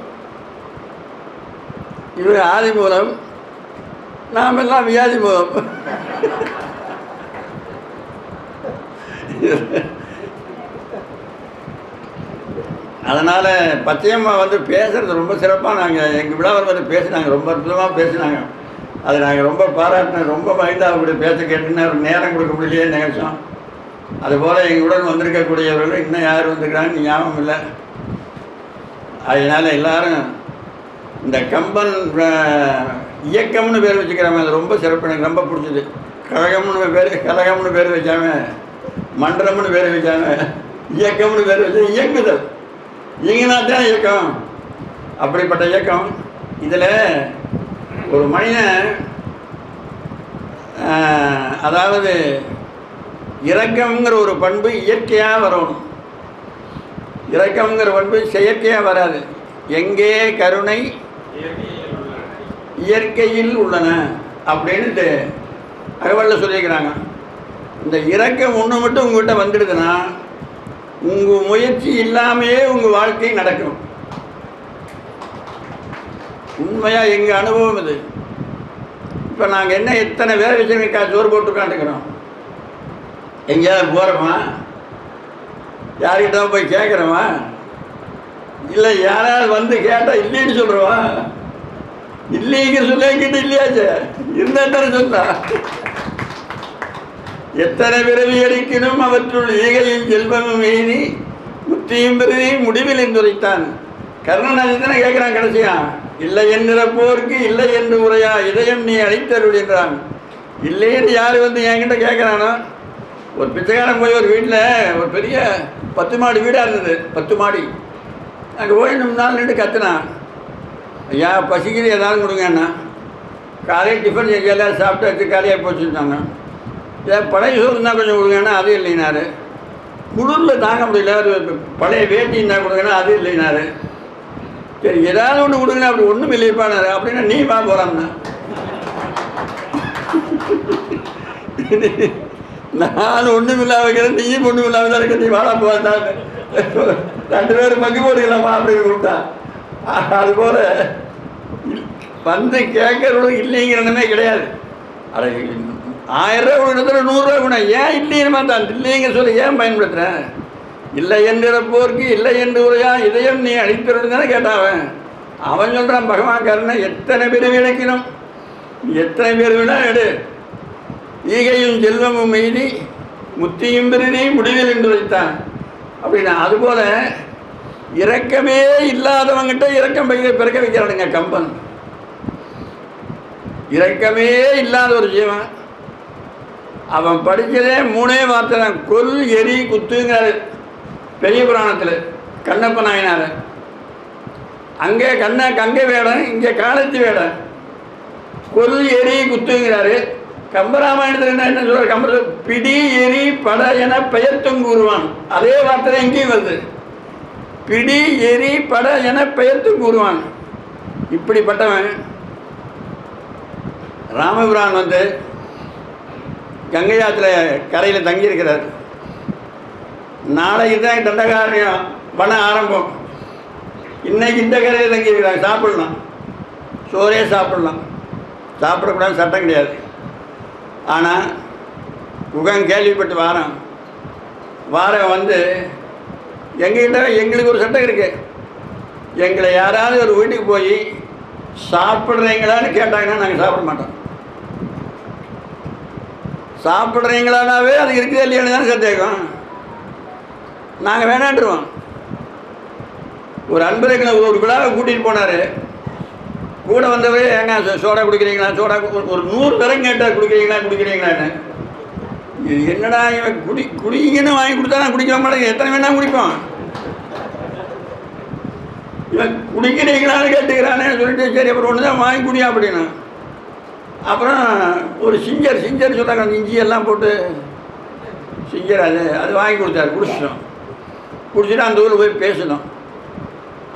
இவர் ஆதி மூலம், நாம் எல்லாம் வியாதி மூலம். அதனால் பச்சையம்மா வந்து பேசுகிறது ரொம்ப சிறப்பாக. நாங்கள் எங்கள் விழாவில் வந்து பேசினாங்க, ரொம்ப அற்புதமாக பேசினாங்க. அதை நாங்கள் ரொம்ப பாராட்டினோம். ரொம்ப மகிழ்ந்தா அப்படி பேச கேட்டுன்னு ஒரு நேரம் கொடுக்க முடியலையே நினைச்சோம். அதுபோல் எங்களுடன் வந்திருக்கக்கூடியவர்கள் இன்னும் யார் வந்திருக்கிறாங்கன்னு ஞாபகம் இல்லை. அதனால் எல்லாரும் இந்த கம்பன் இயக்கம்னு பேர் வச்சுக்கிறாங்க. அது ரொம்ப சிறப்பு, எனக்கு ரொம்ப பிடிச்சது. கழகம்னு பேர் வச்சாங்க, மன்றம்னு பேர் வச்சாங்க, இயக்கம்னு பேர் வச்சு இயக்குதல். இயங்கினா தான் இயக்கம். அப்படிப்பட்ட இயக்கம். இதில் ஒரு மனிதன் அதாவது இரக்கம்ங்கிற ஒரு பண்பு இயற்கையாக வரணும். இரக்கம்ங்கிற பண்பு செயற்கையாக வராது. எங்கே கருணை இயற்கையில் உள்ளன அப்படின்ட்டு அகவலில் சொல்லியிருக்கிறாங்க. இந்த இரக்கம் ஒன்று மட்டும் உங்கள்கிட்ட வந்துடுதுன்னா உங்கள் முயற்சி இல்லாமையே உங்கள் வாழ்க்கை நடக்கும். உண்மையாக எங்கள் அனுபவம் இது. இப்போ நாங்கள் என்ன எத்தனை வேலை வச்சுருக்கா சோறு போட்டு உட்காந்துக்கிறோம். எங்கேயாவது போகிறோமா? யார்கிட்ட போய் கேட்குறோமா? இல்லை யாராவது வந்து கேட்டால் இல்லைன்னு சொல்கிறோமா? இல்லைங்க சொல்ல என்கிட்ட இல்லையாச்சு இருந்தால் தானே சொல்லா. எத்தனை பிறவி அடிக்கணும் அவற்றுள் ஈகையும் செல்வமும் எய்தி முத்தியும் பிறவி முடிவில் என்றுரைத்தான். கர்ணநாதனை கேட்குறான் கடைசியா. இல்லை என்றிறப்போருக்கு இல்லை என்று உரையா இதயம் நீ அழைத்தருள் என்றான். இல்லைன்னு யார் வந்து என்கிட்ட கேட்குறானோ, ஒரு பிச்சைக்காரன் போய் ஒரு வீட்டில் ஒரு பெரிய 10 மாடி வீடாக இருந்தது. 10 மாடி. அங்கே போய் 3 நாள் நின்று கத்துனான். ஐயா பசிக்குது ஏதாவது கொடுங்கண்ணா. காலையில் டிஃபன் செஞ்சு எல்லோரும் சாப்பிட்டு வச்சு காலையாக போச்சுருந்தாங்க. ஏன் பழைய சோறு இருந்தால் கொஞ்சம் கொடுங்கன்னா அது இல்லைனாரு. குளிரில் தாங்க முடியல. ஒரு பழைய வேட்டி இருந்தால் கொடுங்கன்னா அது இல்லைனாரு. சரி ஏதாவது ஒன்று கொடுங்கண்ணா. அப்படி ஒன்றும் இல்லைப்பானாரு. அப்படின்னா நீ வா போகிறான்னா. நான் ஒன்றும் இல்லாம வைக்கிறேன், நீயும் ஒன்றும் இல்லாமல் தான் இருக்க, நீ வாழா போவான். 2 பேரும் பங்கு போடுக்கலாமா அப்படின்னு கூப்பிட்டா. அதுபோல் வந்து கேட்கறவங்களுக்கு இல்லைங்கிறனமே கிடையாது. அட 1000 ரூபா இடத்துல 100 ரூபா கூட ஏன் இல்லைன்னு தான் இல்லைங்க சொல்லி ஏன் பயன்படுத்துகிறேன்? இல்லை என்றிறப்போருக்கு இல்லை என்று உரையா இதயம் நீ அழித்தருன்னு தானே கேட்டாவன். அவன் சொல்கிறான் பகவான்காரனை எத்தனை பேர் விளக்கணும், எத்தனை பேர் விட எடு. ஈகையும் செல்வமும் எய்தி முத்தியும் பிறனே முடிவில் என்று வைத்தான் அப்படின்னா. அதுபோல் இரக்கமே இல்லாதவங்கிட்ட இரக்கம் பிறக்க வைக்கிறானுங்க கம்பன். இரக்கமே இல்லாத ஒரு ஜீவன். அவன் படித்ததே 3 வார்த்தை தான். கொல் எரி குத்துங்கிறாரு பெரிய புராணத்தில் கண்ணப்ப நாயனார். அங்கே கங்கை வேடன், இங்கே காலத்தி வேடன். கொல் எரி குத்துங்கிறாரு. கம்பராமாயணத்தில் என்ன சொல்கிறார்? கம்பர் பிடி எரி பட என பெயர்த்தும் கூறுவான். அதே வார்த்தை எங்கேயும் வருது. பிடி எரி பட என பெயர்த்தும் கூறுவான். இப்படிப்பட்டவன் ராமபிரான் வந்து கங்கையாத்தில் கரையில் தங்கியிருக்கிறார். நாளைக்கு தான் தண்டகாரண்யம் வனம் ஆரம்பம். இன்னைக்கு இந்த கரையில் தங்கியிருக்கிறாங்க. சாப்பிடலாம், சோறே சாப்பிடலாம். சாப்பிடக்கூடாது சட்டம் கிடையாது. ஆனால் குகன் கேள்விப்பட்டு வாரம் வந்து எங்களுக்கு ஒரு சட்டம் இருக்குது. எங்களை யாராவது ஒரு வீட்டுக்கு போய் சாப்பிட்றீங்களான்னு கேட்டாங்கன்னா நாங்கள் சாப்பிட மாட்டோம். சாப்பிட்றீங்களானாவே அது இருக்குது இல்லையானு தானே சந்தேகம். நாங்கள் வேணான்ட்டுருவோம். ஒரு அன்பருக்கு ஒரு விழாவை கூட்டிகிட்டு போனார். கூட வந்தவரே ஏங்க சோடா குடிக்கிறீங்களா, சோடா ஒரு 100 தரம் கேட்டால் குடிக்கிறீங்களான்னு. இது என்னடா இவன் குடிங்கன்னு வாங்கி கொடுத்தா நான் குடிக்க மாட்டேங்க. எத்தனை வேணா குடிப்போம். இவன் குடிக்கிறீங்களான்னு கேட்டுக்கிறானே சொல்லிட்டு சரி அப்புறம் ஒன்று தான் வாங்கி குடியா அப்படின்னா. அப்புறம் ஒரு சிஞ்சர் சொல்கிறாங்க, அந்த இஞ்சி எல்லாம் போட்டு சிஞ்சர் அது வாங்கி கொடுத்தாரு. குடிச்சிட்டு அந்த ஊரில் போய் பேசணும்.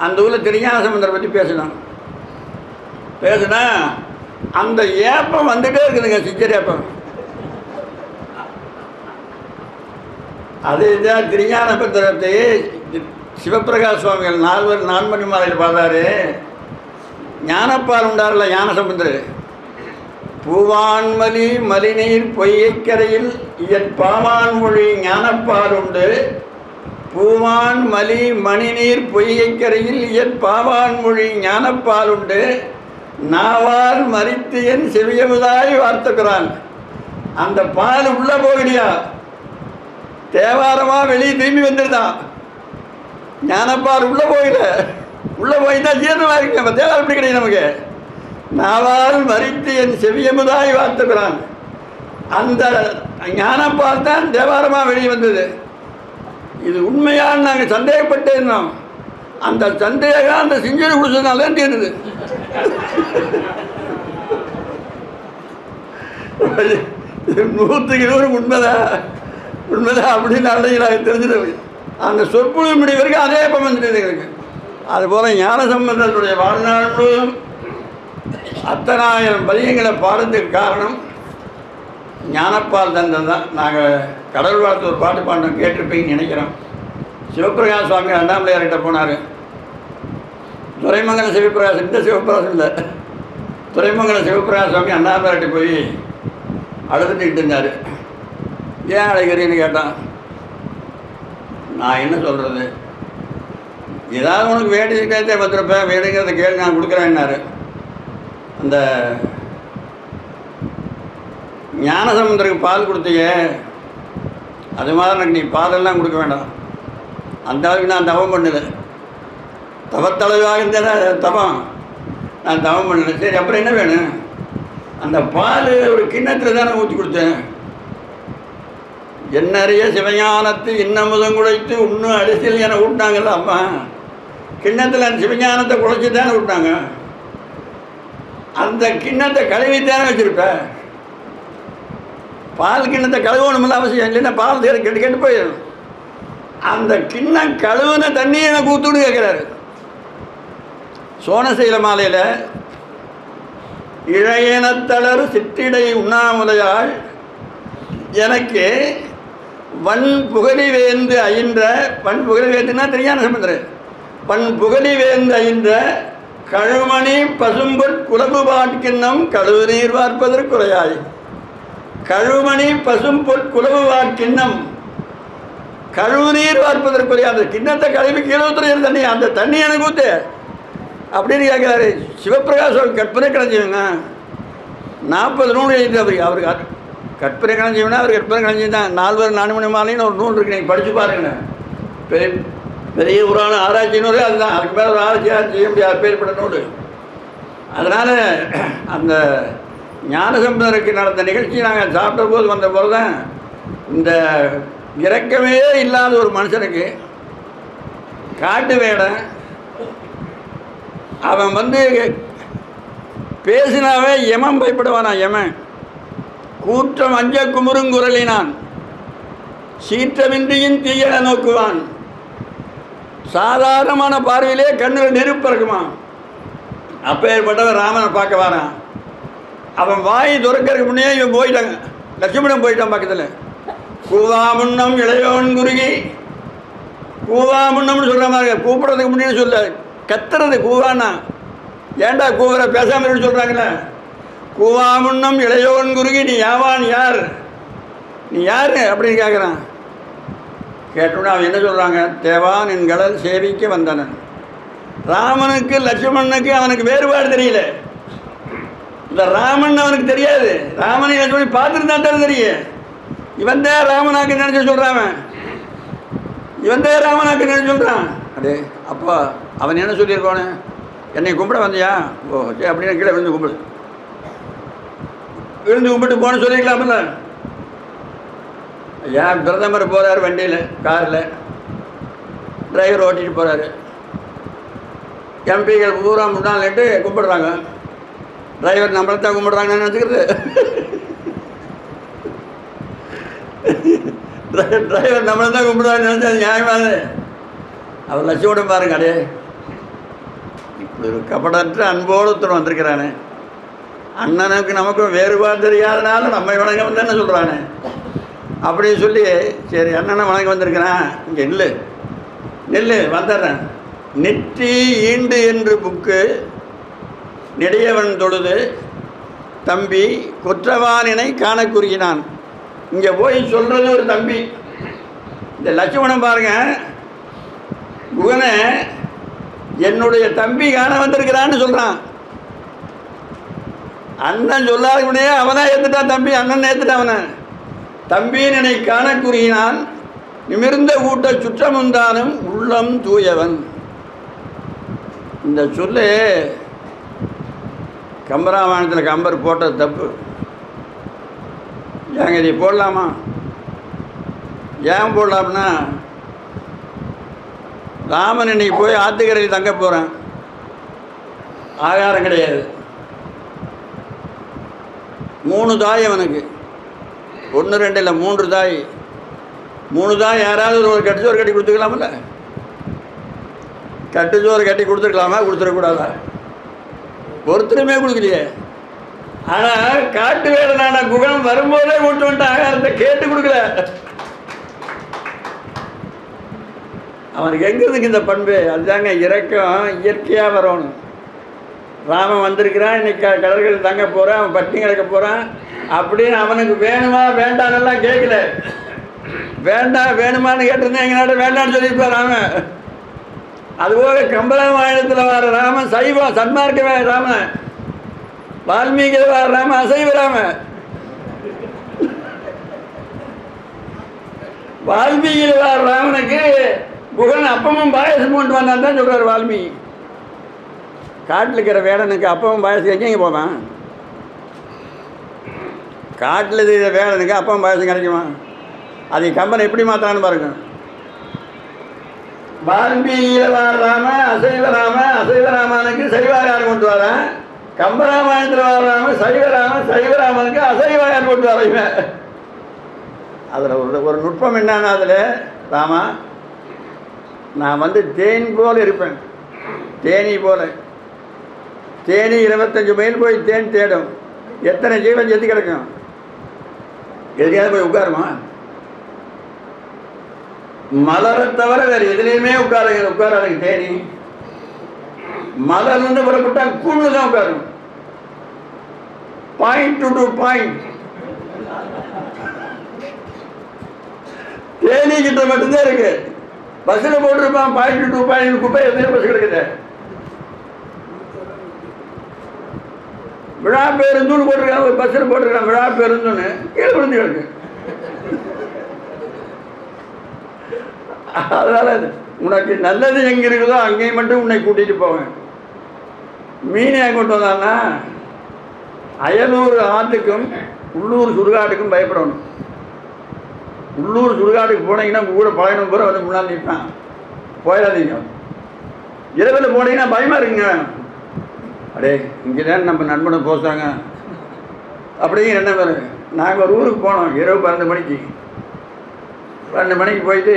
அந்த ஊரில் திருஞான சம்பந்தரை பற்றி பேசுனா அந்த ஏப்பம் வந்துட்டே இருக்குதுங்க, சிஞ்சர் ஏப்பம். அதுதான் திருஞான சம்பந்தத்தை சிவபிரகாஷ் சுவாமிகள் 4 மணி மாலையில் பார்த்தாரு. ஞானப்பால் உண்டார்ல ஞான சம்பந்தர். பூவான்மலி மலிநீர் பொய்யக்கரையில் இயற் பாவான் மொழி ஞானப்பால் உண்டு. பூவான் மலி மணிநீர் பொய்யக்கரையில் இயற் பாவான் மொழி ஞானப்பால் உண்டு. நாவால் மறித்து என் செவியமுதாய் வார்த்துக்கிறான். அந்த பால் உள்ள போகலையா, தேவாரமாக வெளியே திரும்பி வந்துருந்தான். ஞானப்பால் உள்ள போகல, உள்ள போயிட்டா ஜீரணமாக இருக்கு. நம்ம தேவாரம் எப்படி கிடையாது நமக்கு. நாவால் மறித்து என் செவியமுதாய் வார்த்துக்கிறான். அந்த ஞானப்பால் தான் தேவாரமாக வெளியே வந்தது. இது உண்மையான நாங்கள் சந்தேகப்பட்டே இருந்தோம். அந்த சந்தேகம் அந்த சிஞ்சனை குடிச்சதுனால தான் தீர்ந்தது. நூற்றுக்கு 100 உண்மைதான் அப்படின்னு அன்றைக்கு தெரிஞ்சது. அந்த சொற்பொழிவு முடிவு வரைக்கும் அதே இப்போ வந்துட்டு எங்களுக்கு. அதுபோல் ஞான சம்பந்தனுடைய வாழ்நாள் முழுவதும் அத்தனாயிரம் பதியங்களை பாடுறதுக்கு காரணம் ஞானப்பால் தந்தம் தான். நாங்கள் கடவுள் வாழ்த்து ஒரு பாட்டு பாடினோம், கேட்டிருப்பீங்கன்னு நினைக்கிறோம். சிவபிரகாஷ் சுவாமி அண்ணாமலையார்கிட்ட போனார். துரைமங்கலம் சிவபிரகாஷ், இந்த சிவபிரகாசம் இல்லை, துரைமங்கலம் சிவபிரகாஷ் சுவாமி அண்ணாமலையார்கிட்ட போய் அழுதுகிட்டு இருந்தார். ஏன் அழைக்கிறீன்னு கேட்டான். நான் என்ன சொல்கிறது, ஏதாவது உனக்கு வேண்டியதுக்கே 10 ரூபாய் வேணுங்கிறத கேள்வி நான் கொடுக்குறேன்னாரு. அந்த ஞானசமுந்தருக்கு பால் கொடுத்தீங்க, அது மாதிரி எனக்கு நீ பாலெல்லாம் கொடுக்க வேண்டாம். அந்த அளவுக்கு நான் தவம் பண்ணலை. தவத்தளவாக இருந்தேன் தவம், நான் தவம் பண்ணலை. சரி, அப்புறம் என்ன வேணும்? அந்த பால் ஒரு கிண்ணத்தில் தானே ஊற்றி கொடுத்தேன். என்னறிய சிவஞானத்து இன்னமுதம் குழைத்து இன்னும் அரிசியில் என ஊட்டினாங்கல்ல அம்மா. கிண்ணத்தில் அந்த சிவஞானத்தை குழைச்சி தானே விட்டாங்க. அந்த கிண்ணத்தை கழுவித்தானே வச்சுருப்பேன். பால் கிண்ணத்தை கழுவணுமில்ல அவசியம் இல்லைன்னா பால் கெட்டு கெட்டு போயிடும். அந்த கிண்ணம் கழுவுன தண்ணியை எனக்கு ஊற்றுன்னு கேட்குறாரு. சோனசைல மாலையில் இழையனத்தளர் சிற்றிடை உண்ணாமுலையாள் எனக்கு வன் புகழி வேந்து அயின்ற, வன் புகழி வேந்துன்னா தெரியான சம்பந்தர், வன் புகழி வேந்து அயின்ற கழுமணி பசும்பொற் குலபு பாட்கிண்ணம் கழுவு நீர் வார்ப்பதற்குறையாய். கழுமணி பசும்பொற் குலபு பாட்கிண்ணம் கழுவு நீர் வார்ப்பதற்குறையா. அந்த கிண்ணத்தை கழுவி கீழே தண்ணி, அந்த தண்ணி எனக்கு ஊற்று அப்படின்னு கேட்குறாரு. சிவபிரகாஷ் கற்பனை கலைஞ்சிவங்க 40 நூல் எழுதி அவருக்கு கற்பனை கலைஞ்சிவனா அவர் கற்பனை கலைஞ்சி தான். 4 4 மாலைன்னு ஒரு நூல் இருக்குது, நீங்கள் படித்து பாருங்கண்ணே. பெரிய பெரிய புராண ஆராய்ச்சி நூறு அதுதான். அதுக்கு மேலே ஒரு ஆராய்ச்சியாக செய்ய முடியாது பேர்பட்ட நூல். அதனால் அந்த ஞானசம்பந்தருக்கு நடந்த நிகழ்ச்சி நாங்கள் சாப்பிட்ட போது வந்த போது தான் இந்த இறக்கமே இல்லாத ஒரு மனுஷனுக்கு காட்டு வேடம் அவன் பேசினாவே யமன் பயப்படுவானா. யமன் கூற்றம் அஞ்ச குமுறுங்குரலினான் சீற்றமின்றியின் தீயன நோக்குவான். சாதாரணமான பார்வையிலே கண்ணில் நெருப்பு இருக்குமா. அப்பேற்பட்டவன் ராமனை பார்க்க வரான். அவன் வாய் துறக்கிறதுக்கு முன்னே இவன் போயிட்டாங்க, லட்சுமணன் போயிட்டான் பக்கத்தில். கூவாமுன்னம் இளையோன் குறுகி, கூவாமுன்னம்னு சொல்கிற மாதிரி கூப்பிட்றதுக்கு முன்னே சொல்ல கத்துறது கூவானா. ஏண்டா கூவுற பேசாமல் சொல்கிறாங்களே. கூவாமுன்னம் இளையோன் குறுகி நீ யாவான், யார் நீ யார் அப்படின்னு கேட்குறான். கேட்டோன்னே அவன் என்ன சொல்கிறாங்க, தேவான் என் கடல் சேவிக்க வந்தனன். ராமனுக்கு லட்சுமணனுக்கு அவனுக்கு வேறுபாடு தெரியல. இந்த ராமன் அவனுக்கு தெரியாது. ராமனை சொல்லி பார்த்துருந்தா தான் தெரியும். இவன் தான் ராமனாக்கு நினச்சி சொல்கிறான். இவன் தான் ராமனாக்கு நினச்சி சொல்கிறான். அடே அப்போ அவன் என்ன சொல்லியிருக்கோனே, என்னை கும்பிட வந்தியா, ஓ சரி அப்படின்னு கீழே விழுந்து கும்பிடு, விழுந்து கும்பிட்டு போன சொல்லிக்கலாமில்ல. ஏன் பிரதமர் போகிறார் வண்டியில், காரில் டிரைவர் ஓட்டிகிட்டு போகிறாரு. எம்பிகள் பூரா முன்னாள்ட்டு கும்பிடுறாங்க. டிரைவர் நம்மளை தான் கும்பிடுறாங்கன்னு நினச்சிக்கிறது. டிரைவர் நம்மளை தான் கும்பிடுவாங்கன்னு நினச்சா நியாயமாக. அவர் லட்சுமணன் பாருங்க, அடே இப்படி ஒரு கபடற்ற அன்போடு ஒருத்தர் வந்திருக்கிறானே, அண்ணனுக்கு நமக்கும் வேறுபாடு தெரியாதனால நம்ம வணங்க வந்தேன்னு சொல்கிறானே அப்படின்னு சொல்லி, சரி அண்ணனை வணங்க வந்திருக்கிறான், இங்கே நெல்லு நெல்லு வந்துடுறேன். நெற்றி ஈண்டு என்று புக்கு நெடியவன் தொழுது தம்பி குற்றவானினை காணக்குறுகினான். இங்கே போய் சொல்கிறது ஒரு தம்பி. இந்த லட்சுமணன் பாருங்க, குகனை என்னுடைய தம்பி காண வந்திருக்கிறான்னு சொல்கிறான். அண்ணன் சொல்லாத முடியே அவனா ஏற்றுட்டான் தம்பி, அண்ணன் ஏற்றுட்டான் அவனை. தம்பியின் என்னை காண கூறினான், நிமிர்ந்த கூட்ட சுற்றமுந்தானும் உள்ளம் தூயவன். இந்த சொல்லு கம்பராமாயணத்தில் கம்பர் போட்டது தப்பு. ஏங்க இதை போடலாமா? ஏன் போடலாம்னா, ராமன் இன்னைக்கு போய் ஆத்துக்கரையில் தங்க போகிறேன், ஆகாரம் கிடையாது, 3 தாய் அவனுக்கு, 1 2 இல்லை 3 தாய். 3 தாய் யாராவது ஒரு கட்டுச்சோறு கட்டி கொடுத்துக்கலாமில்ல? கட்டுச்சோறு கட்டி கொடுத்துருக்கலாமா? கொடுத்துடக்கூடாதா? ஒருத்தருமே கொடுக்கலையே. ஆனால் காட்டு வேடனான குகன் வரும்போதே கொண்டு வந்துட்டு ஆகாரத்தை கேட்டு கொடுக்கல. அவனுக்கு எங்கிறதுக்கு இந்த பண்பு? அதுதாங்க இரக்கம், இயற்கையாக வரணும். ராமன் வந்திருக்கிறான், இன்னைக்கு கடற்கரை தங்க போகிறான், அவன் பட்டினி கிடக்க போகிறான் அப்படின்னு அவனுக்கு வேணுமா வேண்டானெல்லாம் கேட்கல. வேண்டாம் வேணுமான்னு கேட்டிருந்தேன், எங்கள் நாட்டை வேண்டான்னு சொல்லியிருப்பார் ராமன். அதுபோல கம்பராமாயணத்தில் வர ராமன் சைவம் சன்மார்க்க ராமன், வால்மீகியில் வர ராமன் அசைவ ராமன். வால்மீகியில் வர ராமனுக்கு புகழ் அப்பமும் பாயசம் கொண்டு வந்தான் தான் சொல்கிறார் வால்மீகி. காட்டில் இருக்கிற வேடனுக்கு அப்பமும் பாயசம் எங்கேங்க போவான்? காட்டில் இருக்கிற வேடனுக்கு அப்பமும் பாயசம் கிடைக்குமா? அதை கம்பனை எப்படி மாற்றான்னு பாருங்க. வால்மீகியில் வர ராம அசைவராமனுக்கு சைவாயார் கொண்டு வரான். கம்பராமாயணத்தில் வர ராம சைவராமனுக்கு அசைவாயார் கொண்டு வரைவேன். அதில் ஒரு நுட்பம் என்னன்னா, அதில் ராமா நான் தேன் போல் இருப்பேன், தேனி போல. தேனி 25 மைல் போய் தேன் தேடும், எத்தனை ஜீவன் செத்து கிடக்கும், எதுக்காவது போய் உட்காருமா? மலரை தவிர வேறு எதுலேயுமே உட்காராதுங்க தேனி. மலர்ந்து புறப்பட்டா கூண்டு தான் உட்காரும். Point to point. தேனி கிட்ட மட்டும்தான் இருக்கு. பஸ்ஸில் போட்டிருப்பான் பாயிண்ட் டு பாயிண்ட், குப்பை எத்தனை பஸ் கிடக்குது. விழா பேருந்துன்னு போட்டிருக்காங்க, ஒரு பஸ்ஸில் போட்டிருக்காங்க விழா பேருந்துன்னு, கீழே விழுந்து கிடக்கு. அதனால உனக்கு நல்லது எங்கே இருக்குதோ அங்கேயும் மட்டும் உன்னை கூட்டிகிட்டு போவேன். மீனை கொண்டு வந்தான்னா அயலூர் ஆற்றுக்கும் உள்ளூர் சுடுகாட்டுக்கும் பயப்படணும். உள்ளூர் சுடுகாட்டுக்கு போனீங்கன்னா கூட பழையனும் பூரா முன்னால் நிற்பான், போயிடாதீங்க. இரவில் போனீங்கன்னா பயமாக இருக்குங்க. அடே இங்கே தான் நம்ம நண்பனை போசாங்க அப்படிங்கிற என்ன பாரு. நாங்கள் ஒரு ஊருக்கு போனோம் இரவு 12 மணிக்கு. 12 மணிக்கு போயிட்டு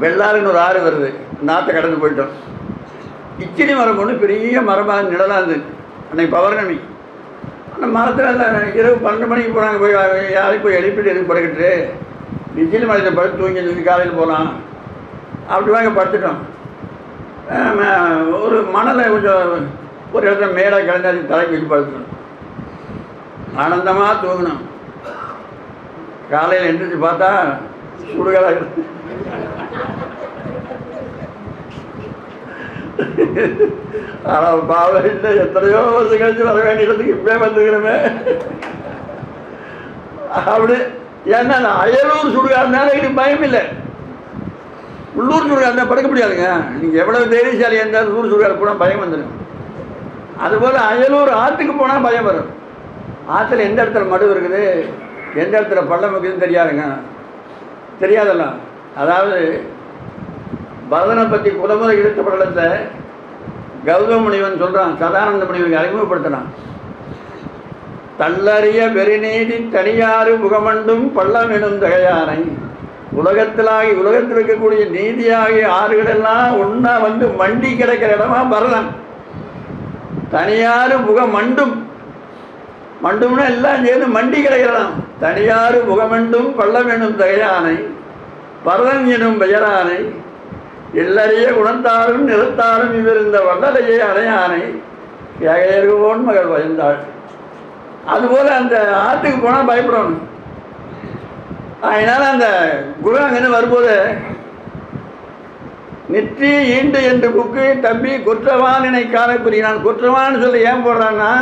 வெள்ளாறுன்னு ஒரு ஆறு வருது, நாற்றை கடந்து போயிட்டோம். இச்சினி மரம் ஒன்று பெரிய மரமாக நிழலாக இருந்தது. அன்றைக்கி பௌர்ணமி. அந்த மரத்தில் இரவு 12 மணிக்கு போனாங்க. போய் யாரையும் போய் எழுப்பிட்டு எதுக்கு படுக்கிட்டு இச்சினி மரத்தில் படுத்து தூங்கி காலையில் போகலாம் அப்படி வாங்க படுத்துட்டோம். ஒரு மணலை கொஞ்சம் ஒரு இடத்துல மேடாக கிளம்பி அது தலைக்கு வச்சு படுத்துட்டோம். ஆனந்தமாக தூங்கினோம். காலையில் எந்திரிச்சு பார்த்தா சுடுகாடு. ஆனால் பாவம் இல்லை, எத்தனையோ வருஷம் கழிச்சு வர வேண்டிய இடத்துக்கு இப்பவே வந்துக்கிறோமே அப்படி. ஏன்னா அயலூர் சுடுகாடுனால எனக்கு பயம் இல்லை. உள்ளூர் சுடுகாடு தான் படுக்க முடியாதுங்க. நீங்கள் எவ்வளவு தைரியசாலியாக இருந்தாலும் உள்ளூர் சுடுகாடு போனால் பயம் வந்துடும். அதுபோல் அயலூர் ஆற்றுக்கு போனால் பயம் வரும். ஆற்றுல எந்த இடத்துல மடு இருக்குது, எந்த இடத்துல பள்ளம் இருக்குதுன்னு தெரியாதுங்க, தெரியாதெல்லாம். அதாவது பரதனை பற்றி குலமுறை இழுத்த படலத்தில் கௌதம முனிவன் சொல்கிறான், சதானந்த முனிவனுக்கு அறிமுகப்படுத்துகிறான். தள்ளறிய பெருநீதி தனியாறு முகமண்டும் பள்ளம் எனும் தகையானை. உலகத்தில் இருக்கக்கூடிய நீதியாகிய ஆறுகளெல்லாம் ஒன்றா மண்டி கிடக்கிற இடமா பரதன். தனியாறு முகமண்டும், மண்டும்னா எல்லாம் சேர்ந்து மண்டி கிடக்கிறான். தனியாறு முகமண்டும் பள்ளம் எனும் தகையானை பரதன் எனும் பெயரானை. எல்லறிய குணத்தாரும் நிறத்தாரும் இவருந்த வல்லலையே அடையானை ஏகையர்கோன் மகள் பயந்தாள். அதுபோல் அந்த ஆற்றுக்கு போனால் பயப்படணும். அதனால் அந்த குருவாங்கன்னு வரும்போது நெற்றி ஈண்டு என்று புக்கு தம்பி குற்றவான் என்னை காண புரியினான். குற்றவான்னு சொல்லி ஏன் போடுறான்னா,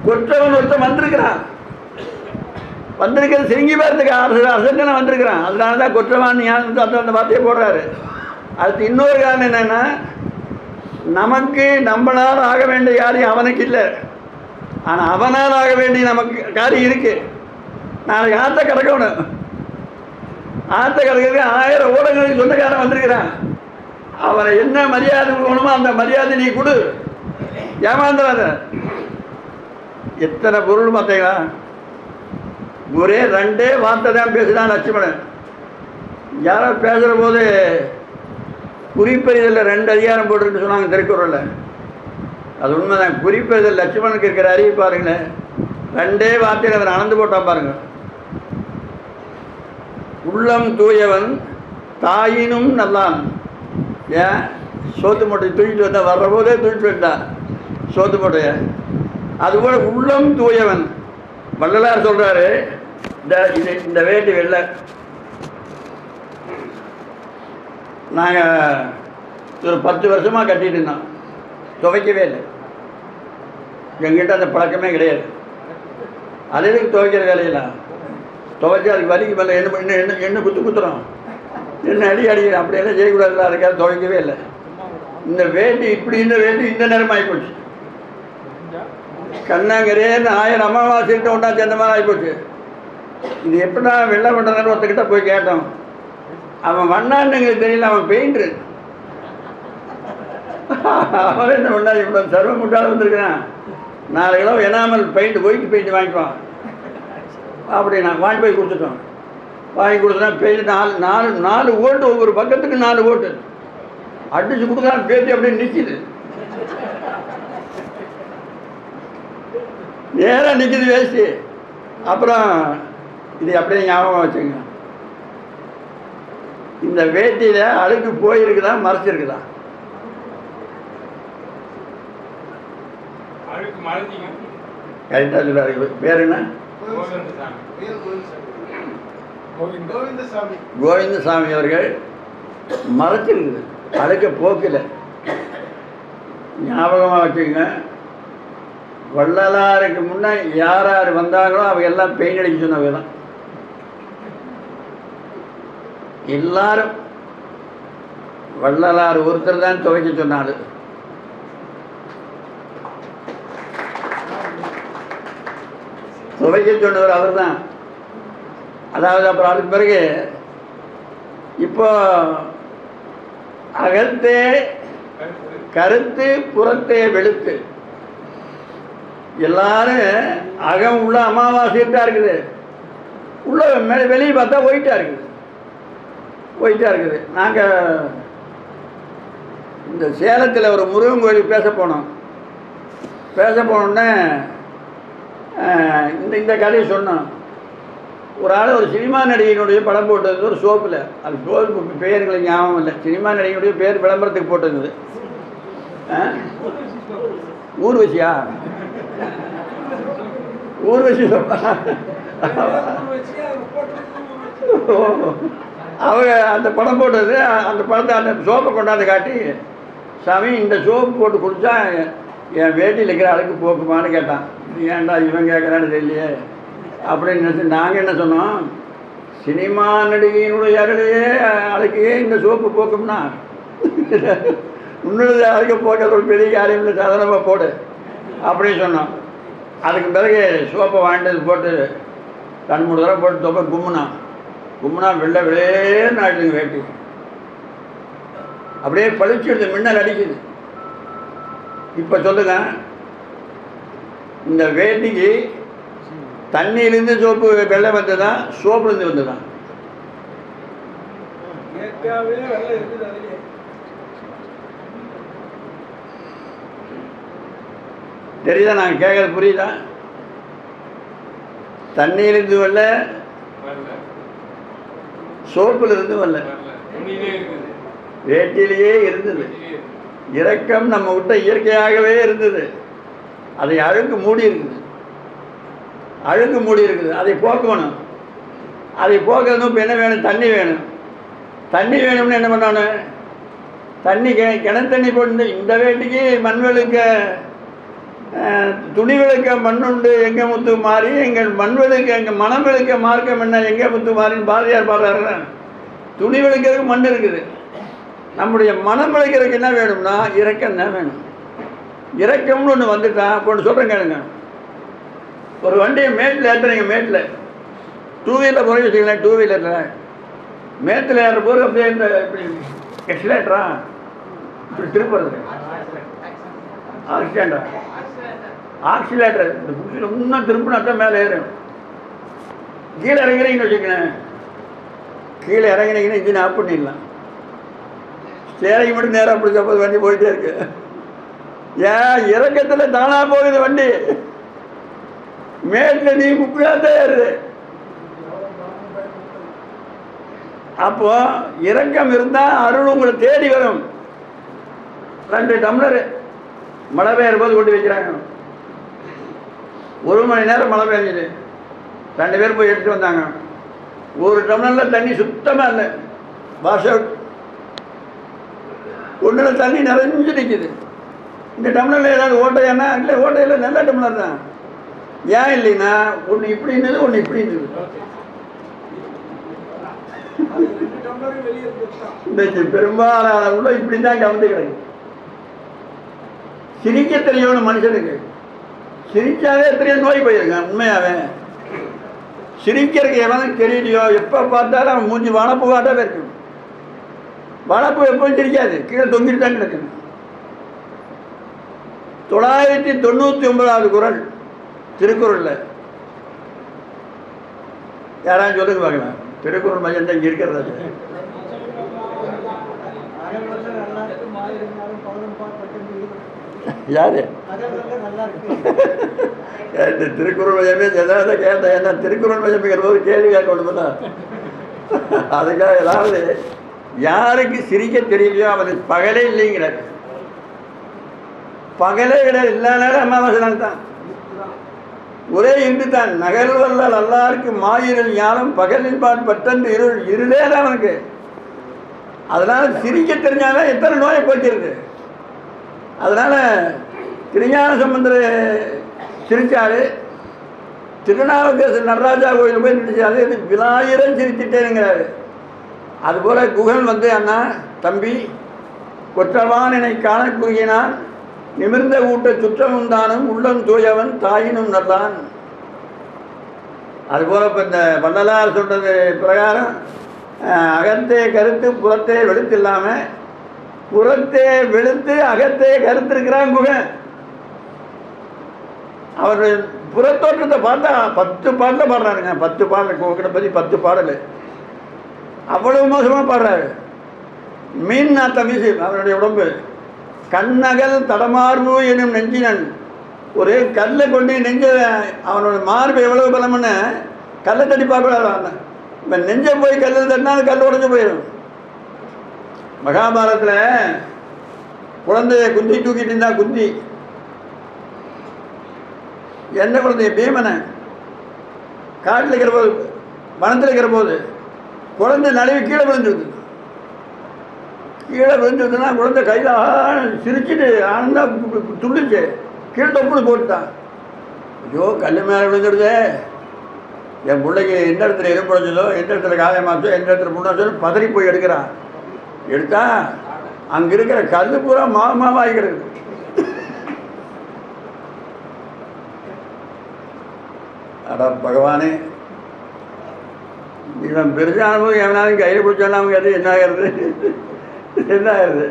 கொற்றவன் ஒருத்தன் வந்திருக்கிறான். வந்திருக்கிறது சிறுங்கி பார்த்துக்கு அரசனை வந்திருக்கிறான். அதனால தான் கொற்றவான் அந்த வார்த்தையை போடுறாரு. அடுத்து இன்னொரு காரணம் என்னென்னா, நமக்கு நம்மளால் ஆக வேண்டிய காரியம் அவனுக்கு இல்லை, ஆனால் அவனால் ஆக வேண்டிய நமக்கு காரியம் இருக்குது. நாளைக்கு ஆற்ற கிடக்கணும். ஆற்ற கிடக்கிறதுக்கு 1000 ஓடங்களுக்கு சொந்தக்காரன் வந்திருக்கிறான். அவனை என்ன மரியாதை கொடுக்கணுமோ அந்த மரியாதை நீ கொடு, ஏமாந்துடாத. எத்தனை பொருள் பார்த்தீங்களா? ஒரே 2 வார்த்தை தான் பேசுகிறான் லட்சுமணன். யாரோ பேசுகிற போது குறிப்பறிதலில் 2 அதிகாரம் போட்டுருன்னு சொன்னாங்க திருக்குறளில். அது உண்மைதான். குறிப்பறிதல் லட்சுமணனுக்கு இருக்கிற அறிவு பாருங்களேன். 2 வார்த்தையில் அவன் அளந்து போட்டான் பாருங்க. உள்ளம் தூயவன் தாயினும் நல்லான். ஏன் சோத்து மூட்டை தூக்கிட்டு வந்தான், வர்ற போதே தூக்கிட்டு வந்தான் சோத்து மூட்டைய. அதுபோல் உள்ளம் தூயவன். வள்ளலார் சொல்கிறாரு, இந்த வேட்டி வெள்ளை நாங்கள் ஒரு 10 வருஷமாக கட்டிகிட்டு இருந்தோம், துவைக்கவே இல்லை. எங்கிட்ட அந்த பழக்கமே கிடையாது. அது எதுக்கு துவைக்கிற வேலையெல்லாம்? துவைச்சி அதுக்கு வலிக்கு மேலே என்ன குத்துறோம், என்ன அடிக்கிறோம். அப்படியெல்லாம் செய்யக்கூடாதுல்ல. அதுக்காக துவைக்கவே இல்லை. இந்த வேட்டி இப்படி இந்த வேட்டி இந்த நேரம் ஆகிப்போச்சு. கண்ணாங்கரேன்னு 1000 அமாவாசைக்கிட்ட ஒன்றா சேர்ந்த மாதிரி ஆகிப்போச்சு. இது எப்படின்னா வெள்ளை பண்ணுறதுன்னு ஒருத்தக்கிட்ட போய் கேட்டோம். அவன் வண்ணான்னு எங்களுக்கு தெரியல, அவன் பெயிண்ட்ரு. அவன் என்ன பண்ணா, இவ்வளோ சர்வ முட்டாள வந்திருக்கிறான், 4 kilo enamel paint white paint வாங்கிக்குவான். அப்படி நான் வாங்கி போய் கொடுத்துட்டோம். வாங்கி கொடுத்தா பெயிண்ட் 4 ஓட்டு, ஒவ்வொரு பக்கத்துக்கு 4 ஓட்டு அடிச்சு கொடுக்குறான். பேட்டி அப்படியே நிற்கிது, நேராக நிற்கிது வேஸ்ட்டு. அப்புறம் இது அப்படியே ஞாபகம் வச்சுங்க, இந்த வேட்டியில் அழுக்கு போயிருக்குதா மறைச்சிருக்குதா? கரெக்டாக சொல்லாரு. பேர் என்ன? கோவிந்தசாமி அவர்கள் மறைச்சிருக்குது, அழுக்க போக்கில். ஞாபகமாக வச்சுக்கோங்க. வள்ளலாருக்கு முன்னே யார் யார் வந்தாங்களோ அவங்க எல்லாம் பெயிண்ட் அடிக்க சொன்னவங்க தான். எல்லாரும் வள்ளலார் ஒருத்தர் தான் துவைக்க சொன்னாரு. துவைக்க சொன்னவர் அவர் தான். அதாவது அப்புறம் அதுக்கு பிறகு இப்போ அகத்தே கருத்து புறத்தே வெளுத்து, எல்லாரும் அகம் உள்ள அமாவாசைட்டா இருக்குது, உள்ள வெளியே பார்த்தா ஒயிட்டாக இருக்குது. நாங்கள் இந்த சேலத்தில் ஒரு முருகன் கோயிலுக்கு பேச போனோன்னே இந்த கதையை சொன்னோம். ஒரு ஆள் ஒரு சினிமா நடிகையினுடைய படம் போட்டது ஒரு சோப்பில். அது சோப்பு பெயர்களுக்கு ஞாபகம் இல்லை. சினிமா நடிகையினுடைய பேர் விளம்பரத்துக்கு போட்டிருந்தது. ஊர்வசியா? ஊர்வசி அவங்க அந்த படம் போட்டது. அந்த படத்தை அந்த சோப்பை கொண்டாந்து காட்டி, சாமி இந்த சோப்பு போட்டு குடித்தா என் வேட்டியில் இருக்கிற அழுக்கு போக்குமான்னு கேட்டான். ஏன்டா இவன் கேட்குறான்னு தெரியலையே அப்படின்னு நினச்சி நாங்கள் என்ன சொன்னோம், சினிமா நடிகையினுடைய அழுக்கையே இந்த சோப்பு போக்கும்னா உன்னுடைய அழுக்க போக்கிறது ஒரு பெரிய காரியம் இல்லை, சாதாரணமாக போடு அப்படின்னு சொன்னோம். அதுக்கு பிறகு சோப்பை வாங்கிட்டு போட்டு 2-3 தடவை போட்டு தொப்பை கும்முனா வெள்ளை விளையேன்னு ஆயிடுதுங்க வேட்டி. அப்படியே பளிச்சுடுது, மின்னல் அடிக்குது. இப்போ சொல்லுங்க, இந்த வேட்டிக்கு தண்ணியிலேருந்து சோப்பு வெள்ளை வந்ததா, சோப்புலேருந்து வந்ததா? தெரியுதா? நாங்கள் கேட்கறது புரியுதா? தண்ணியிலிருந்து வரல, சோப்பிலிருந்து வரல, வேட்டிலேயே இருந்தது. இரக்கம் நம்ம விட்ட இயற்கையாகவே இருந்தது. அதை அழுக்கு மூடி இருக்குது. அதை போக்கணும். அதை போக்கணும். இப்போ என்ன வேணும்? தண்ணி வேணும். தண்ணி வேணும்னு என்ன பண்ணணும்? தண்ணி கிணறு தண்ணி போட்டு இந்த வேட்டிக்கு மண்வெளுக்க துணி விளக்க மண்ணுண்டு எங்கே முத்து மாறி எங்கள் மண் விளக்க எங்கள் மனம் விளக்க மார்க்கம் என்ன எங்கே முத்து மாறின்னு பாரதியார் பாடுறாருன்னா, துணி விளக்கிறதுக்கு மண் இருக்குது. நம்முடைய மனம் விளக்கிறதுக்கு என்ன வேணும்னா இரக்கம் தான் வேணும். இரக்கம்னு ஒன்று வந்துட்டா இப்போ ஒன்று சொல்கிறேன் கேளுங்க. ஒரு வண்டியை மேட்டில் ஏற்றுறீங்க, மேட்டில் டூ வீலர் போய் வச்சுக்கலாம். டூ வீலரில் மேட்டில் ஏறுற போது அப்படியே இந்த இப்படி எக்ஸிலேட்டரா இப்படி திருப்புறது, ஆக்சிலேட்டர் இந்த புஷில் இன்னும் திருப்பினா தான் மேலே ஏறும். கீழே இறங்குறீங்கன்னு வச்சுக்கேன், கீழே இறங்கினீங்கன்னா இன்ஜின் ஆஃப் பண்ணிடலாம். ஸ்டேரிங் மட்டும் நேராக பிடிச்ச போது வண்டி போயிட்டே இருக்கு. ஏன் இறக்கத்தில் தானாக போகுது வண்டி, மேட்டில் நீ முப்பிடாதான் ஏறுது. அப்போ இரக்கம் இருந்தால் அருள் உங்களை தேடி வரும். 2 டம்ளரு மழை பெய்கிற போது கொண்டு வைக்கிறாங்க. 1 மணி நேரம் மழை பெய்ஞ்சுது. 2 பேர் போய் எடுத்துட்டு வந்தாங்க. 1 டம்ளரில் தண்ணி சுத்தமாக இல்லை, வாஷ் அவுட். 1 தண்ணி நிறைஞ்சு நிற்கிது. இந்த டம்ளரில் ஏதாவது ஓட்டையானா இல்லை, ஓட்டையில் நல்ல டம்ளர் தான். ஏன் இல்லைன்னா ஒன்று இப்படி இருந்தது, ஒன்று இப்படி இருந்தது. இன்னைக்கு பெரும்பாலான உள்ள இப்படி தான் கவர்ந்து கிடக்கு. சிரிக்க தெரியணும் மனுஷனுக்கு. சிரிச்சாவே எத்தனையோ நோய் போயிருங்க. உண்மையாவே சிரிக்கிறதுக்கு எவனுக்கு தெரியலையோ, எப்போ பார்த்தாலும் அவன் மூஞ்சி வனப்பு காட்டாவே இருக்கும். வனப்பு எப்பவும் சிரிக்காது, கீழே தொங்கிட்டு தான் கிடக்கணும். 999வது குறள் திருக்குறளில். யாராவது சொல்லுங்க பார்க்கலாம். திருக்குறள் மையம் தான் இங்கே இருக்கிறது. யாரு இந்த திருக்குறள் மையமே ஏதாவது கேட்டேன். ஏன்னா திருக்குறள் மையம்ங்கிற போது கேள்வி கேட்க ஒன்றுதான். அதுக்காக ஏதாவது யாருக்கு சிரிக்க தெரியலையோ அவனுக்கு பகலே இல்லைங்கிறார். பகலே கிடையாது, இல்லைனாலும் அமாவாசை நாள் தான். ஒரே இன்று தான் நகர்வல்லால் எல்லாருக்கு மாயிரல் ஞானம் பகலின் பாட் பட்டன்று இருள் இருளே தான் அவனுக்கு. அதனால் சிரிக்க தெரிஞ்சாலும் எத்தனை நோயை போச்சிருக்கு. அதனால் திருஞான சம்பந்தர் சிரித்தாரு, திருநாவுக்கரசர் நடராஜா கோயில் போய் நினைச்சாரு, இது விநாயகரும் சிரிச்சிட்டேங்கிறாரு. அதுபோல் குகன் வந்து, அண்ணா தம்பி கொற்றவான் என்னை காணக்குறுகினான், நிமிர்ந்த ஊட்ட சுற்றமும் தானும் உள்ளம் தூயவன் தாயினும் நல்லான். அதுபோல் இப்போ இந்த வள்ளலார் சொல்கிறது பிரகாரம் அகத்தே கருத்து புறத்தே வெளுத்து இல்லாமல் புறத்தே வெளுத்து அகத்தே கருத்து இருக்கிறான் குகன். அவர் புறத்தோற்றத்தை பார்த்தா 10 பாடலில் பாடுறாருங்க. 10 பாடல் குகனை பற்றி 10 பாடல். அவ்வளவு மோசமாக பாடுறாரு. மீன் நாத்த மீசு அவருடைய உடம்பு. கண்ணகல் தடமார்பு எனும் நெஞ்சினன். ஒரு கல்லை கொண்டு நெஞ்ச, அவனோட மார்பு எவ்வளவு பலம்னு கல்லை தட்டி பார்க்கக்கூடாது. இப்போ நெஞ்சை போய் கல்லில் தட்டினா அது கல் உடஞ்சி போயிடும். மகாபாரதத்தில் குழந்தைய குந்தி தூக்கிட்டு இருந்தா, குந்தி எந்த குழந்தைய பீமனை காட்டில் இருக்கிற போது, வனத்தில் இருக்கிற போது குழந்தை நழுவி கீழே விழுந்துருது. கீழே விழுந்துருதுன்னா குழந்தை கையில் சிரிச்சுட்டு ஆனந்தா துள்ளிச்சு, கீழே தொப்புன்னு போட்டுட்டான். ஐயோ கல் மேலே விழுந்துடுதே, என் பிள்ளைக்கு எந்த இடத்துல எறும்புடைஞ்சதோ, எந்த இடத்துல காயமாச்சோ, எந்த இடத்துல முன்னாச்சோ பதறி போய் எடுக்கிறான். எடுத்தா அங்கே இருக்கிற கல் பூரா மாவாகி கிடக்குது. அடா பகவானே, இவன் பெருசான போது எவனாலும் கையில் பிடிச்சாலும் அவங்க அது என்ன ஆகிறது, என்ன ஆகிறது.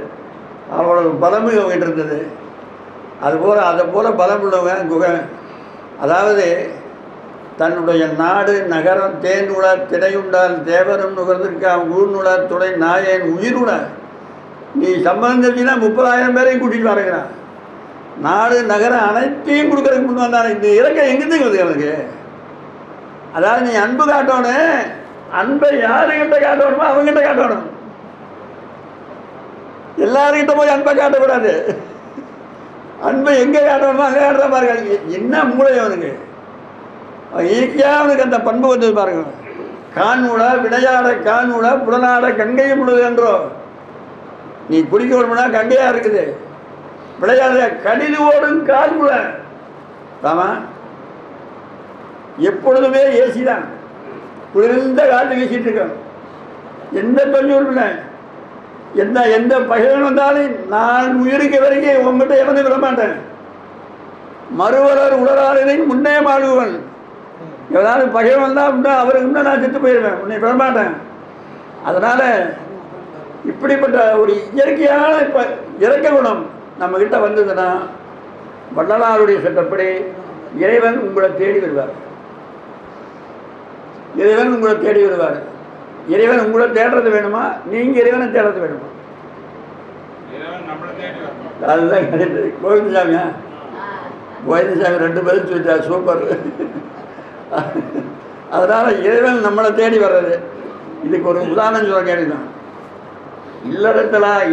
அவ்வளவு பலம் அவங்ககிட்ட இருந்தது. அதுபோல் அதை போல் பலம் உள்ளவங்க குகன். அதாவது தன்னுடைய நாடு நகரம் தேனுளார் திரையுண்டால் தேவரும் நுகர்ந்திருக்கான் ஊர்நுளார் துணை நாயன் உயிருளார். நீ சம்பந்தம் 30,000 பேரையும் கூட்டிகிட்டு வரங்கிறான். நாடு நகரம் அனைத்தையும் கொடுக்கறதுக்கு முன் வந்தான். இந்த இறக்கம் எங்கேருந்து வருது அவனுக்கு? அதாவது நீ அன்பு காட்டணும், அன்பை யாருக்கிட்ட காட்டணுமோ அவங்ககிட்ட காட்டணும். எல்லாருக்கிட்ட போய் அன்பை காட்டக்கூடாது. அன்பை எங்கே காட்டணுமோ அங்கே காட்டுற பாருங்க. என்ன மூளை அவனுக்கு, இயற்கையாக அவனுக்கு அந்த பண்பு வந்தது பாருங்க. காணூட விளையாட காணூட புலனாட கங்கையும் முழுது என்றோ. நீ குடிக்க விடணும்னா கங்கையாக இருக்குது, விளையாட கடிது ஓடும் கால்முள ஆமா, எப்பொழுதுமே ஏசி தான், குளிர்ந்த காற்று வீசிட்டு இருக்கோம், எந்த தொஞ்சூரும் இல்லை. எந்த பகைவன் வந்தாலும் நான் உயிருக்கு வரைக்கும் உங்ககிட்ட இறந்து விட மாட்டேன். மறுவலர் உடலாளின் முன்னே மாடுவன். எவனாலும் பகைவன் வந்தா அப்படின்னா அவருக்கு முன்னே நான் செத்து போயிடுவேன், உன்னை விட மாட்டேன். அதனால இப்படிப்பட்ட ஒரு இயற்கையான இறக்க குணம் நம்ம கிட்ட வந்ததுன்னா வள்ளலாருடைய சட்டப்படி இறைவன் உங்களை தேடி வருவார். இறைவன் உங்களை தேடி வருவார். இறைவன் உங்களை தேடுறது வேணுமா, நீங்க இறைவனை தேடுறது வேணுமா? அதுதான் கோவிந்தசாமியா, கோவிந்தசாமி 2 பதில் சொல்லிட்டா, சூப்பர். அதனால இறைவன் நம்மளை தேடி வர்றது. இதுக்கு ஒரு உதாரணம் சொல்ல கேட்டுதான்,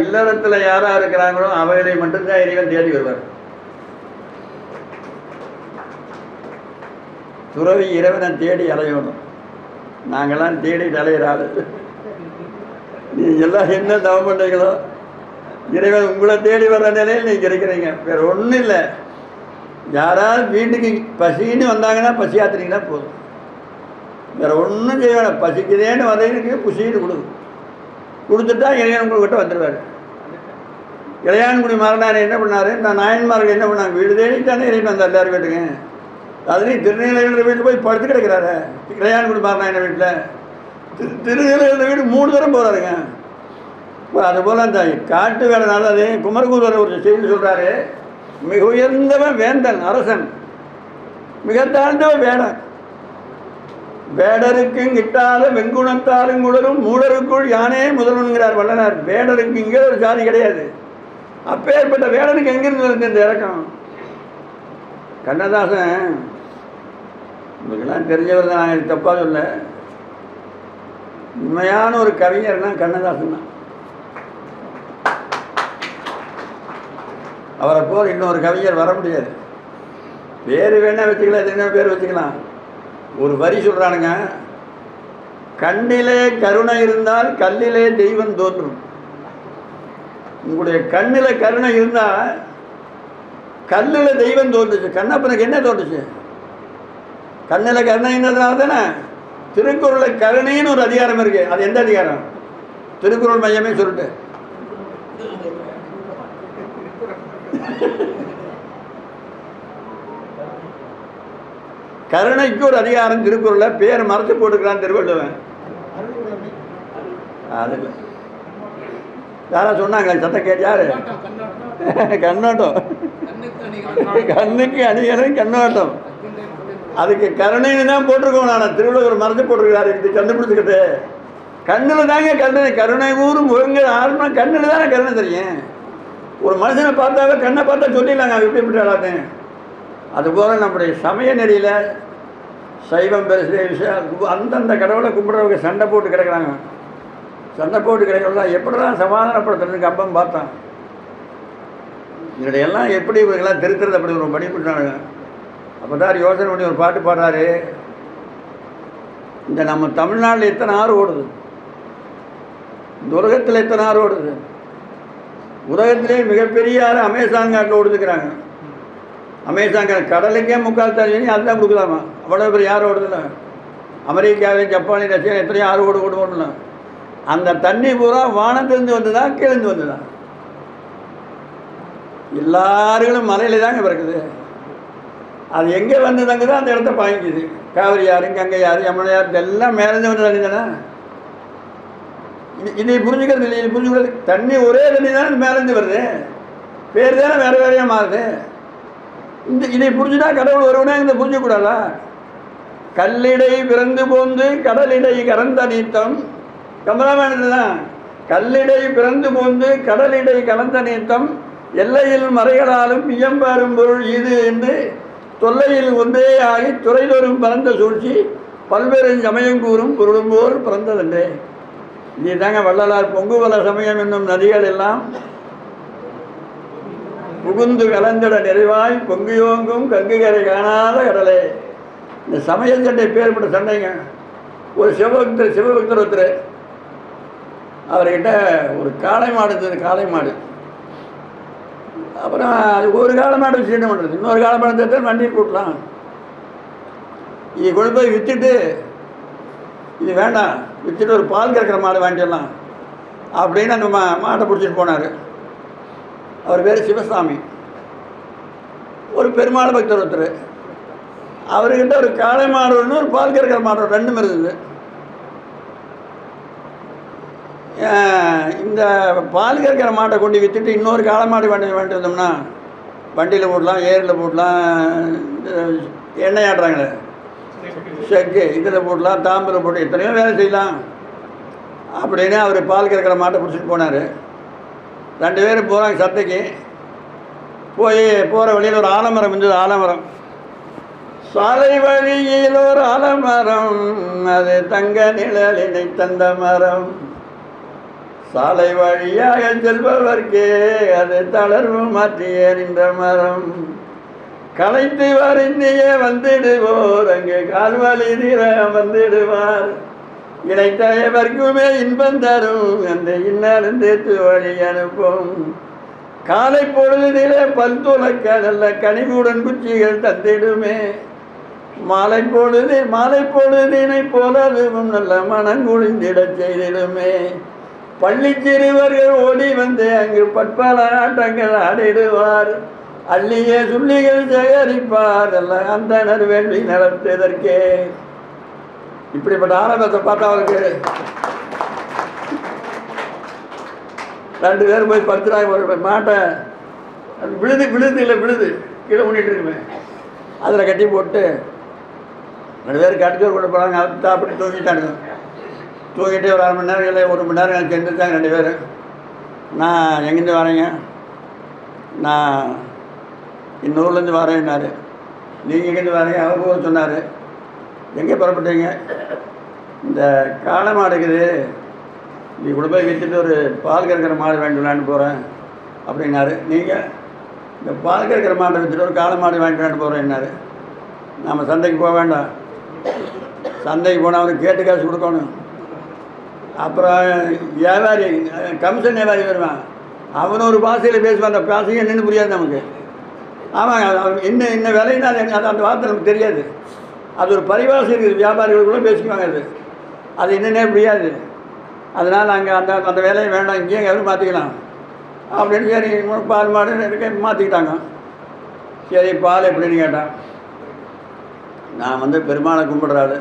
இல்லறத்துல யாரா இருக்கிறாங்களோ அவைகளை மட்டும்தான் இறைவன் தேடி வருவார். துறவி இறைவனை தேடி அலையணும். நாங்கள்லாம் தேடி அலையிறாள். நீங்கள் எல்லாம் என்ன தவம் பண்ணுறீங்களோ இறைவன் உங்களை தேடி வர்ற நிலையில் நீங்கள் இருக்கிறீங்க. வேறு ஒன்றும் இல்லை. யாராவது வீட்டுக்கு பசின்னு வந்தாங்கன்னா பசி ஆத்துறீங்கன்னா போதும், வேறு ஒன்றும் செய்ய வேணாம். பசிக்குதேன்னு வரையிருக்கு புசின்னு கொடுத்துட்டா இறைவன் உங்கள்கிட்ட வந்துடுவார். இளையான்குடி மரணார் என்ன பண்ணார், நான் நாயன்மார்கள் என்ன பண்ணாங்க, வீடு தேடித்தானே இறைவன் வந்தார் எல்லாரும் வீட்டுக்கு. அதுலேயும் திருநீலகிரி வீட்டில் போய் படுத்து கிடக்கிறாரு. இளையான்குடி மரணாயன வீட்டில் திருநீலகிரி வீடு 3 தரம் போகிறாருங்க. அதுபோல் அந்த காட்டு வேலைனால அது குமரகுருவர் ஒரு செய்தி சொல்கிறாரு, மிக உயர்ந்தவன் வேந்தன் அரசன், மிக தாழ்ந்தவன் வேடன். வேடருக்கும் கிட்டாத வெங்குணத்தாலும் குளரும் மூடருக்குள் யானே முதல்வன்கிறார் வள்ளலார். வேடருக்கு இங்கே ஒரு சாதி கிடையாது. அப்பேற்பட்ட வேடனுக்கு எங்கிருந்து வருது இந்த இறக்கம்? கண்ணதாசன் உங்களுக்கெல்லாம் தெரிஞ்சவர் தான், நான் தப்பாக சொல்ல. உண்மையான ஒரு கவிஞர்னா கண்ணதாசன் தான். அவரை போல் இன்னொரு கவிஞர் வர முடியாது. பேர் வேணா வச்சுக்கலாம், என்ன பேர் வச்சுக்கலாம். ஒரு வரி சொல்கிறானுங்க, கண்ணிலே கருணை இருந்தால் கல்லிலே தெய்வம் தோன்றும். உங்களுடைய கண்ணில் கருணை இருந்தால் கல்லில் தெய்வம் தோன்றுச்சு. கண்ணப்பனுக்கு என்ன தோன்றுச்சு? கண்ணில் கருணைன்றதுனால தானே. திருக்குறளில் கருணைன்னு ஒரு அதிகாரம் இருக்குது. அது எந்த அதிகாரம்? திருக்குறள் மையமே சொல்லிட்டு கருணைக்கு ஒரு அதிகாரம் திருக்குறளில், பேர் மறைச்சு போட்டுக்கிறான் திருவள்ளுவன். அது யாரா சொன்னாங்களே, சத்தம் கேட்டு யாரு? கண்ணோட்டம், கண்ணுக்கு அணிகலன் கண்ணோட்டம். அதுக்கு கருணைன்னு தான் போட்டிருக்கோம். நான் திருவள்ளுவர் மறைச்சு போட்டிருக்கிறாரு. இது கண்டுபிடிச்சிக்கிட்டு கண்ணில் தாங்க கருணை. கருணை ஊரும் முகங்கள் ஆரம்பா கண்ணில் தானே கருணை தெரியும். ஒரு மனுஷனை பார்த்தாவே கண்ணை பார்த்தா சொல்லிடலாங்க அது எப்படி விட்டாலான்னு. அதுபோல் நம்முடைய சமய நெறியில் சைவம் பெருசு விஷயம் அந்தந்த கடவுளை கும்பிட்றவங்க சண்டை போட்டு கிடக்கிறாங்க. சண்டை போட்டு கிடைக்கலாம் எப்படிதான் சமாதானப்படுத்துறதுக்கு அப்பம் பார்த்தான். இதெல்லாம் எப்படி இவங்கெல்லாம் திருத்துறது அப்படி ஒரு பணி பண்ணாங்க. அப்போ தான் யோசனை பண்ணி ஒரு பாட்டு பாடுறாரு. இந்த நம்ம தமிழ்நாட்டில் எத்தனை ஆறு ஓடுது, இந்த உலகத்தில் எத்தனை ஆறு ஓடுது. உலகத்திலே மிகப்பெரிய ஆறு அமேசான் காட்டில் ஓடுதுக்கிறாங்க. அமேசான் கடலுக்கே 3/4 தண்ணி அதுதான் கொடுக்கலாமா? அவ்வளோ பேர் யார் ஓடுதில்ல. அமெரிக்காவிலும் ஜப்பானில் ரஷ்யா எத்தனையோ ஆறு ஓடல. அந்த தண்ணி பூரா வானத்திலிருந்து வந்ததா கீழந்து வந்ததா? எல்லாருகளும் மலையில் தாங்க பிறக்குது. அது எங்கே வந்து தங்குதோ அந்த இடத்த பாய்க்குது. காவிரி யாரு, கங்கை யாரு, யமுனை யாரு, இதெல்லாம் மேலேருந்து வந்து தண்ணி தானே. இதை புரிஞ்சுக்கிறது இல்லை. இது புரிஞ்சுக்கிறது தண்ணி ஒரே தண்ணி தானே மேலேருந்து வருது, பேர் தானே வேறு வேறையாக மாறுது. இதை புரிஞ்சுட்டா கடவுள் வருவனே இந்த புரிஞ்சக்கூடாதா? கல்லிடை பிறந்து போந்து கடலிடை கறந்த நீத்தம், கமலாமானது தான். கல்லிடை பிறந்து போந்து கடலிடை கலந்த நீத்தம், எல்லையில் மறைகளாலும் இயம்பாரும் பொருள் இது என்று தொல்லையில் ஒன்றே ஆகி துறைதோறும் பறந்த சூழ்ச்சி பல்வேறு சமயம் கூறும் பொருளும் போல் பிறந்ததென்றே. இது தாங்க வள்ளலார் பொங்குவல சமயம் என்னும் நதிகள் எல்லாம் புகுந்து கலந்திட நிறைவாய் பொங்கியோங்கும் கங்குகரை காணாத கடலே. இந்த சமய சண்டை பேர்பட்ட சண்டைங்க. ஒரு சிவபக்தர் ஒருத்தர், அவர்கிட்ட ஒரு காளை மாடு இருந்தது. காளை மாடு அப்புறம் அது ஒரு காலமாடு வச்சு என்ன பண்ணுறது, இன்னொரு காலமாடு தட்டால் வண்டியில் கூட்டலாம். இது கொண்டு போய் விற்றுட்டு இது வேண்டாம், விற்றுட்டு ஒரு பால் கறக்கிற மாடு வாங்கிடலாம் அப்படின்னு அந்த மாட்டை பிடிச்சிட்டு போனார். அவர் பேர் சிவசாமி. ஒரு பெருமாள் பக்தர் ஒருத்தர், அவர்கிட்ட ஒரு காளை மாடு ஒன்று, ஒரு பால் கறக்கிற மாடு ரெண்டும் இருந்தது. இந்த பால் கறக்கிற மாட்டை கொண்டு விற்றுட்டு இன்னொரு காளை மாடு வாங்கிட்டு வந்தோம்னா வண்டியில் போடலாம், ஏரியில் போடலாம், எண்ணெய் ஆடுறாங்களே செக்கு இதில் போடலாம், தாம்பில் போட்டு எத்தனையோ வேலை செய்யலாம் அப்படின்னு அவர் பால் கறக்கிற மாட்டை பிடிச்சிட்டு போனார். 2 பேரும் போகிறாங்க சந்தைக்கு. போய் போகிற வழியில் ஒரு ஆலமரம் இருந்தது. ஆலமரம், சாலை வழியில் ஒரு ஆலமரம், அது தங்க நிழலினை தந்த மரம், சாலை வழியாக செல்பவர்க்கே அது தளர்வு மாற்றிய நின்ற மரம், களைத்து வருந்தியே வந்துடுவோர் அங்கே கால்வழி நீர வந்துடுவார், இணைத்தவர்க்குமே இன்பம் தரும் அந்த இன்னும் தேத்து வழி அனுப்பும், காலை பொழுதிலே பல் துலக்க நல்ல கனிவுடன் குச்சிகள் தந்திடுமே, மாலை பொழுதினை போலதுவும் நல்ல மனங்குழிந்திடச் செய்திடுமே, பள்ளி சிறுவர்கள் ஓடி வந்து அங்கு பற்பல ஆட்டங்கள் ஆடிடுவார், அள்ளிய சுள்ளிகள் சேகரிப்பார் அல்ல அந்தனர் வேள்வி நடத்துவதற்கே. இப்படிப்பட்ட ஆரம்பத்தை பார்த்தா அவருக்கு 2 பேர் போய் படுத்துறாங்க. ஒரு மாட்டை விழுது கீழே பண்ணிட்டு இருக்குமே, அதில் கட்டி போட்டு 2 பேர் கட்டிச்சோர் கொண்டு போகிறாங்க. அப்படி தூங்கிட்டானுங்க. தூங்கிட்டே ஒரு 1/2 மணி நேரம் இல்லை 1 மணி நேரம் செஞ்சுருந்தாங்க 2 பேர். நான் எங்கேருந்து வரேங்க, நான் இன்னூர்லேருந்து வரேன்னாரு. நீங்கள் எங்கேருந்து வரீங்க, அவர் ஊர் சொன்னார். எங்கே புறப்பட்டீங்க, இந்த காளை மாடு இருக்குது, நீ கூட போய் விற்றுட்டு ஒரு பால் கறக்கிற மாடு வாங்கிட்டு போகிறேன் அப்படின்னாரு. நீங்கள் இந்த பால் கறக்கிற மாட்டை விற்றுட்டு ஒரு காளை மாடு வாங்கிட்டு போகிறேன்னாரு. நம்ம சந்தைக்கு போக வேண்டாம், சந்தைக்கு போனால் அவனுக்கு கேட்டு காசு கொடுக்கணும். அப்புறம் வியாபாரி கமிஷன் வியாபாரி வருவான், அவன் ஒரு பாஷையில் பேசுவான், அந்த பாஷையும் என்னென்னு புரியாது நமக்கு. ஆமாங்க, இன்ன விலைன்னா அது அந்த வார்த்தை நமக்கு தெரியாது. அது ஒரு பரிபாஷை இருக்குது, வியாபாரிகளுக்குள்ளே பேசிக்குவாங்க. அது என்னென்னே புரியாது. அதனால் அங்கே அந்த வேலையை வேண்டாம், இங்கேயே எவ்வளோ மாற்றிக்கலாம் அப்படின்னு சரி பால் மாடு இருக்க மாற்றிக்கிட்டாங்க. சரி பால் எப்படின்னு கேட்டான். நான் வந்து பெருமாளை கும்பிட்றாரு,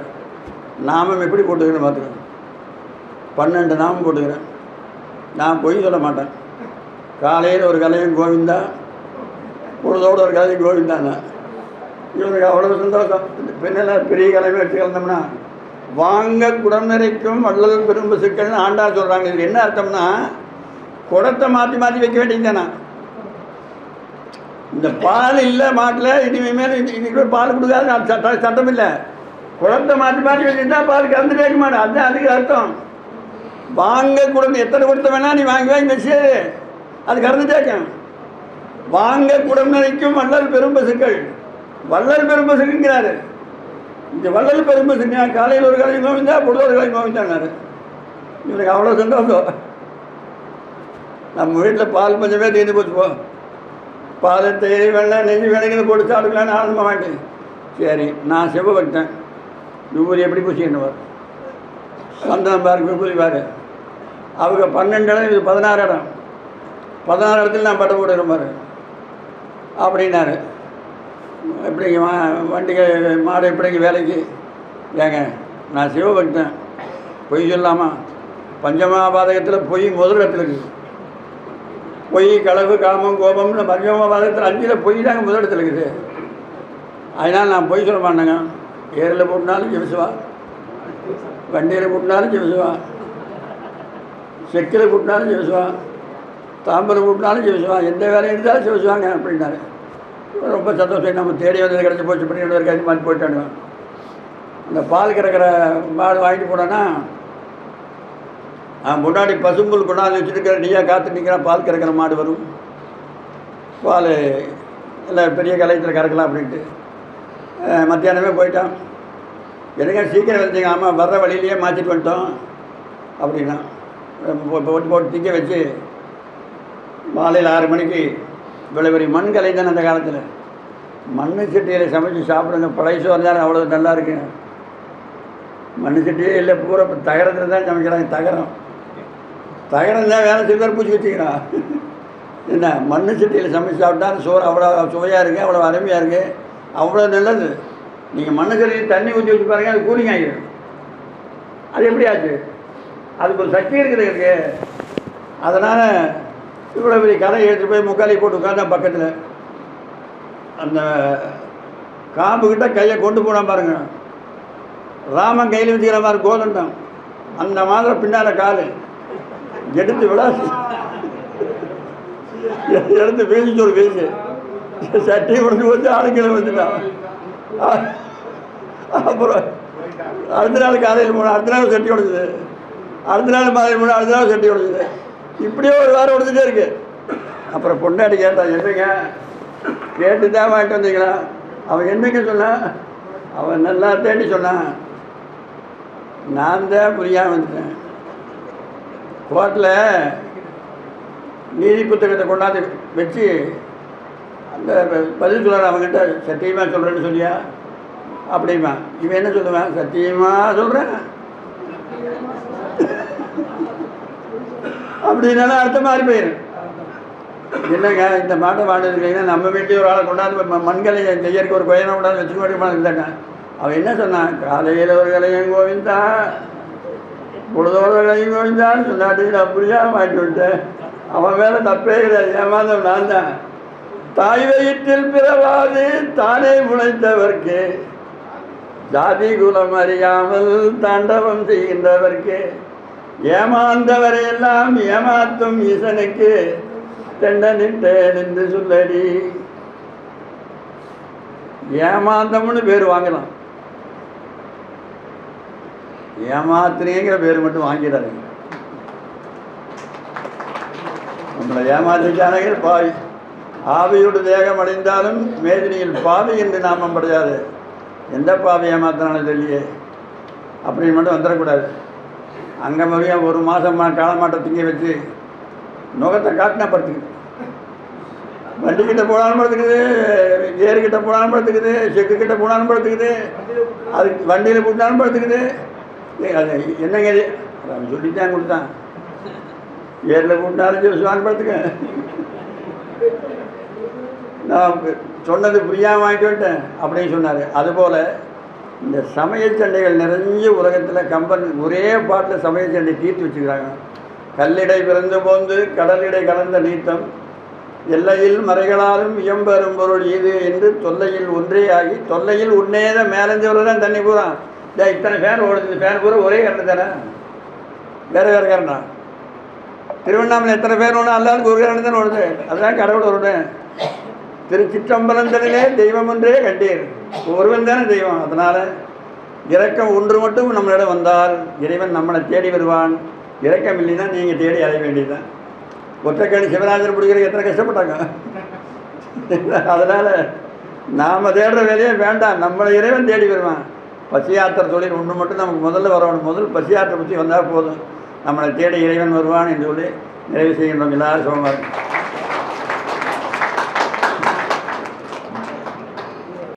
நாமம் எப்படி போட்டுக்கிறேன்னு பார்த்துக்கிறேன். 12 நாமம் போட்டுக்கிறேன். நான் பொய் சொல்ல மாட்டேன். காலையில் ஒரு கலையும் கோவிந்தா, பொழுதோடு ஒரு கலையும் கோவிந்தாங்க. இவனுக்கு அவ்வளோ சந்தோஷம். பெண்ணெல்லாம் பெரிய கலைமை எடுத்து கலந்தோம்னா வாங்க குடம் நிறைக்கும் வள்ளல் பெரும் சிக்கல்னு ஆண்டாள் சொல்கிறாங்க. இது என்ன அர்த்தம்னா, குடத்தை மாற்றி வைக்க வேண்டியது தானே. இந்த பால் இல்லை மாட்டில் இனிமேல் இதுக்கு பால் கொடுக்காது சட்டம் இல்லை. குடத்தை மாற்றி வச்சுருந்தா பால் கறந்து கேட்க மாட்டேன். அதுதான் அதுக்கு அர்த்தம். வாங்க குடம் எத்தனை கொடுத்த வேணா நீ வாங்கி வச்சு அது கறந்து கேட்கும். வாங்க குடம் நிறைக்கும் வள்ளல் பெரும் பசுக்கள், வள்ளல் பெரும் பசுங்கிறாரு. இந்த வள்ளல் பெரும் பசுங்க காலையில் ஒரு கலையும் கோவிந்தா, பொழுது ஒரு கலையும் கோவிந்தாங்க. இவனுக்கு அவ்வளோ சந்தோஷம். நம்ம வீட்டில் பால் கொஞ்சமே தீர்ந்து போச்சு. பால் தயிர் வெள்ளம் நெய் வேலைகளை போட்டு சாப்பிட்டுக்கலான்னு ஆனந்தமாக வாங்கிட்டேன். சரி, நான் சிவபக்தன், விபூதி எப்படி பூசிக்கணுவார், சந்தனம் பாரு விபூதி பாரு. அவங்க 12 இடம், இது 16 இடம். 16 இடத்துல நான் பட்டம் போட்டுக்கிற பாரு அப்படின்னாரு. எப்படிங்க வண்டிக்கு மாடு எப்படிங்க வேலைக்கு? ஏங்க நான் சிவபக்தன், பொய் சொல்லாமா? பஞ்சமாபாதகத்தில் பொய் முதல் இடத்துல இருக்குது. பொய் களவு காமம் கோபம்னு பஞ்சமாபாதகத்தில் 5 பொய் தாங்க முதல் இடத்துல இருக்குது. அதனால் நான் பொய் சொல்ல மாட்டேங்க. ஏரில் போட்டினாலும் ஜெபிசுவா, வண்டியில் போட்டினாலும் ஜெபிசுவா, செக்கில் போட்டினாலும் ஜெபிசுவா, தாம்பரம் போட்டினாலும் ஜெபிசுவா, எந்த வேலையும் இருந்தாலும் ஜெபிசுவாங்க அப்படின்னாரு. ரொம்ப சந்தோஷம். நம்ம தேடி வந்தது கிடச்சி போச்சு. பண்ணி இருக்காது மாதிரி போயிட்டானுங்க. அந்த பால் கறக்கிற மாடு வாங்கிட்டு போனோன்னா முன்னாடி பசும்புல் கொண்டாந்து வச்சுருக்கிற நீயாக காற்று நிற்கிறான். பால் கறக்கிற மாடு வரும், பால் எல்லாம் பெரிய கலையத்தில் கறக்கலாம் அப்படின்ட்டு மத்தியானமே போயிட்டான். எனக்கு சீக்கிரம் வந்துங்க. ஆமாம், வர்ற வழியிலேயே மாற்றிட்டு வந்துட்டோம் அப்படின்னா போட்டு திங்க வச்சு மாலையில் 6 மணிக்கு இவ்வளோ பெரிய மண் கலை தானே அந்த காலத்தில். மண் சட்டியில் சமைச்சு சாப்பிடுங்க. பழைய சோறு தான் அவ்வளோ நல்லா இருக்குங்க. மண் சட்டியே இல்லை, பூரா இப்போ தகரத்தில் தான் சமைக்கிறாங்க. தகரம் தான் வேலை சிலர் பூச்சி வச்சுக்கிறான். என்ன மண் சட்டியில் சமைச்சு சாப்பிட்டா அந்த சோறு அவ்வளோ சுவையாக இருக்குது, அவ்வளோ அருமையாக இருக்குது, அவ்வளோ நல்லது. நீங்கள் மண் சட்டியில் தண்ணி ஊற்றி வச்சு பாருங்கள், அது கூலிங் ஆகிடும். அது எப்படி ஆச்சு? அதுக்கு ஒரு சக்தி இருக்குது இருக்கு. அதனால் இவ்வளோ பெரிய கதை எடுத்துகிட்டு போய் முக்காலி போட்டு உட்காந்தா பக்கத்தில் அந்த காம்புக்கிட்ட கையை கொண்டு போனால் பாருங்க, ராமன் கையில் வச்சுக்கிற மாதிரி கோதண்டம் அந்த மாதிரி பின்னால் கால் எடுத்து விட எடுத்து வீழ்ச்சி ஒரு வீழ்ச்சி சட்டி உடஞ்சி வச்சு ஆளுக்கிழமை வந்துட்டான். அப்புறம் அடுத்த நாள் காலையில் போனால் அடுத்த நாள் சட்டி உடைஞ்சுது, அடுத்த நாள் மாதிரி போனால் அடுத்த நாள் சட்டி உடைஞ்சுது. இப்படியே ஒரு வாரம் உடைஞ்சிட்டே இருக்கு. அப்புறம் பொண்டாடி கேட்டான், என்னங்க கேட்டு தான் வாங்கிட்டு வந்தீங்களா? அவன் என்னங்க சொன்னான்? அவன் நல்லா தேடி சொன்னான். நான் தான் புரியாமல் வந்துட்டேன். கோர்ட்டில் நீதி புத்தகத்தை கொண்டாந்து வச்சு அந்த பதில் சொல்கிறான். அவங்ககிட்ட சத்தியமாக சொல்கிறேன்னு சொல்லியா அப்படிமா? இவன் என்ன சொல்லுவேன்? சத்தியமாக சொல்கிறேன் அப்படின்னாலும் அடுத்த மாதிரி போயிடும். இல்லைங்க இந்த மாட்டை வாழ்ந்துருக்கீங்கன்னா நம்ம வீட்டில் ஒரு ஆளை கொண்டாந்து மண்கலை செய்யறதுக்கு ஒரு கொயனை கொண்டாந்து வச்சுக்க முடியுமா? இல்லைங்க. அவன் என்ன சொன்னான்? காலையில் ஒரு கலையும் கோவிந்தா, பொழுதோட கலையும் கோவிந்தான்னு சொன்னாட்டி நான் புரியாமல் வாங்கிட்டு விட்டேன். அவன் மேலே தப்பே கிடையாது, ஏமாந்தவன் நான் தான். தாய் வயிற்றில் பிறவாது தானே முளைத்தவர்க்கு, ஜாதி குலம் அறியாமல் தாண்டவம் செய்கின்றவர்க்கு, ஏமாந்தவரையெல்லாம் ஏமாத்தும் ஈசனுக்கு தெண்டனிட்டேன் என்று சொல்லடி. ஏமாந்தம்னு பேர் வாங்கலாம், ஏமாத்தினேங்கிற பேர் மட்டும் வாங்கிடாது. நம்மளை ஏமாத்திச்சானே பாவி. ஆவியோடு தேகம் அடைந்தாலும் மேதினியில் பாவி என்று நாமம் படையாது. எந்த பாவி ஏமாத்தினாலும் தெரியலையே அப்படின்னு மட்டும் வந்துடக்கூடாது. அங்கே மறுபடியும் ஒரு மாதம் காலமாட்டை திங்க வச்சு நுகத்தை காட்டினா படுத்துக்குது, வண்டிக்கிட்ட போனாலும் படுத்துக்குது, ஏறுக்கிட்ட போனாலும் படுத்துக்குது, செக்குக்கிட்ட போனாலும் படுத்துக்குது, அதுக்கு வண்டியில் போட்டாலும் படுத்துக்குது. அது என்னங்க அவன் சொல்லித்தான் கொடுத்தான். ஏரில் கூட்டினாலும் சொல்லுவான்னு படுத்துக்க. நான் சொன்னது புரியாமல் வாங்கிட்டு வந்துட்டேன் அப்படின்னு சொன்னார். அதுபோல் இந்த சமய சண்டைகள் நிறைஞ்ச உலகத்தில் கம்பன் ஒரே பாட்டில் சமய சண்டை தீர்த்து வச்சுக்கிறாங்க. கல்லிடை பிறந்து போந்து கடலிடை கலந்த நீத்தம், எல்லையில் மறைகளாலும் இயம்பெறும் பொருள் இது என்று தொல்லையில் ஒன்றே ஆகி தொல்லையில் உன்னேதான் மேலஞ்சவரை தான் தண்ணி பூரா. இத்தனை ஃபேன் ஓடுது, ஃபேன் பூரா ஒரே கரண்ட் தானே, வேறு வேறு கரண்டா? திருவண்ணாமலை எத்தனை பேர் ஓடும்? அல்லாருக்கு ஒரு கரண்ட் தானே ஓடுது. அதுதான் கடவுள் ஒருவனே. திருச்சிற்றம்பலந்தனிலே தெய்வம் ஒன்றே கண்டீர், ஒருவன் தானே தெய்வம். அதனால் இரக்கம் ஒன்று மட்டும் நம்மளிடம் வந்தால் இறைவன் நம்மளை தேடி வருவான். இரக்கம் இல்லைன்னா நீங்கள் தேடி அடைய வேண்டியதுதான். ஒற்றைக்கணி சிவராஜர் பிடிக்கிறதுக்கு எத்தனை கஷ்டப்பட்டாங்க. அதனால் நாம் தேடுற வேலையே வேண்டாம், நம்மளை இறைவன் தேடி வருவான். பசியாத்திர தொழில் ஒன்று மட்டும் நமக்கு முதல்ல வரணும். முதல் பசியாத்திரை பற்றி வந்தால் போதும், நம்மளை தேடி இறைவன் வருவான் என்று சொல்லி நிறைவு செய்கின்றோம். எல்லாரும் சுகமாக இருக்கும்.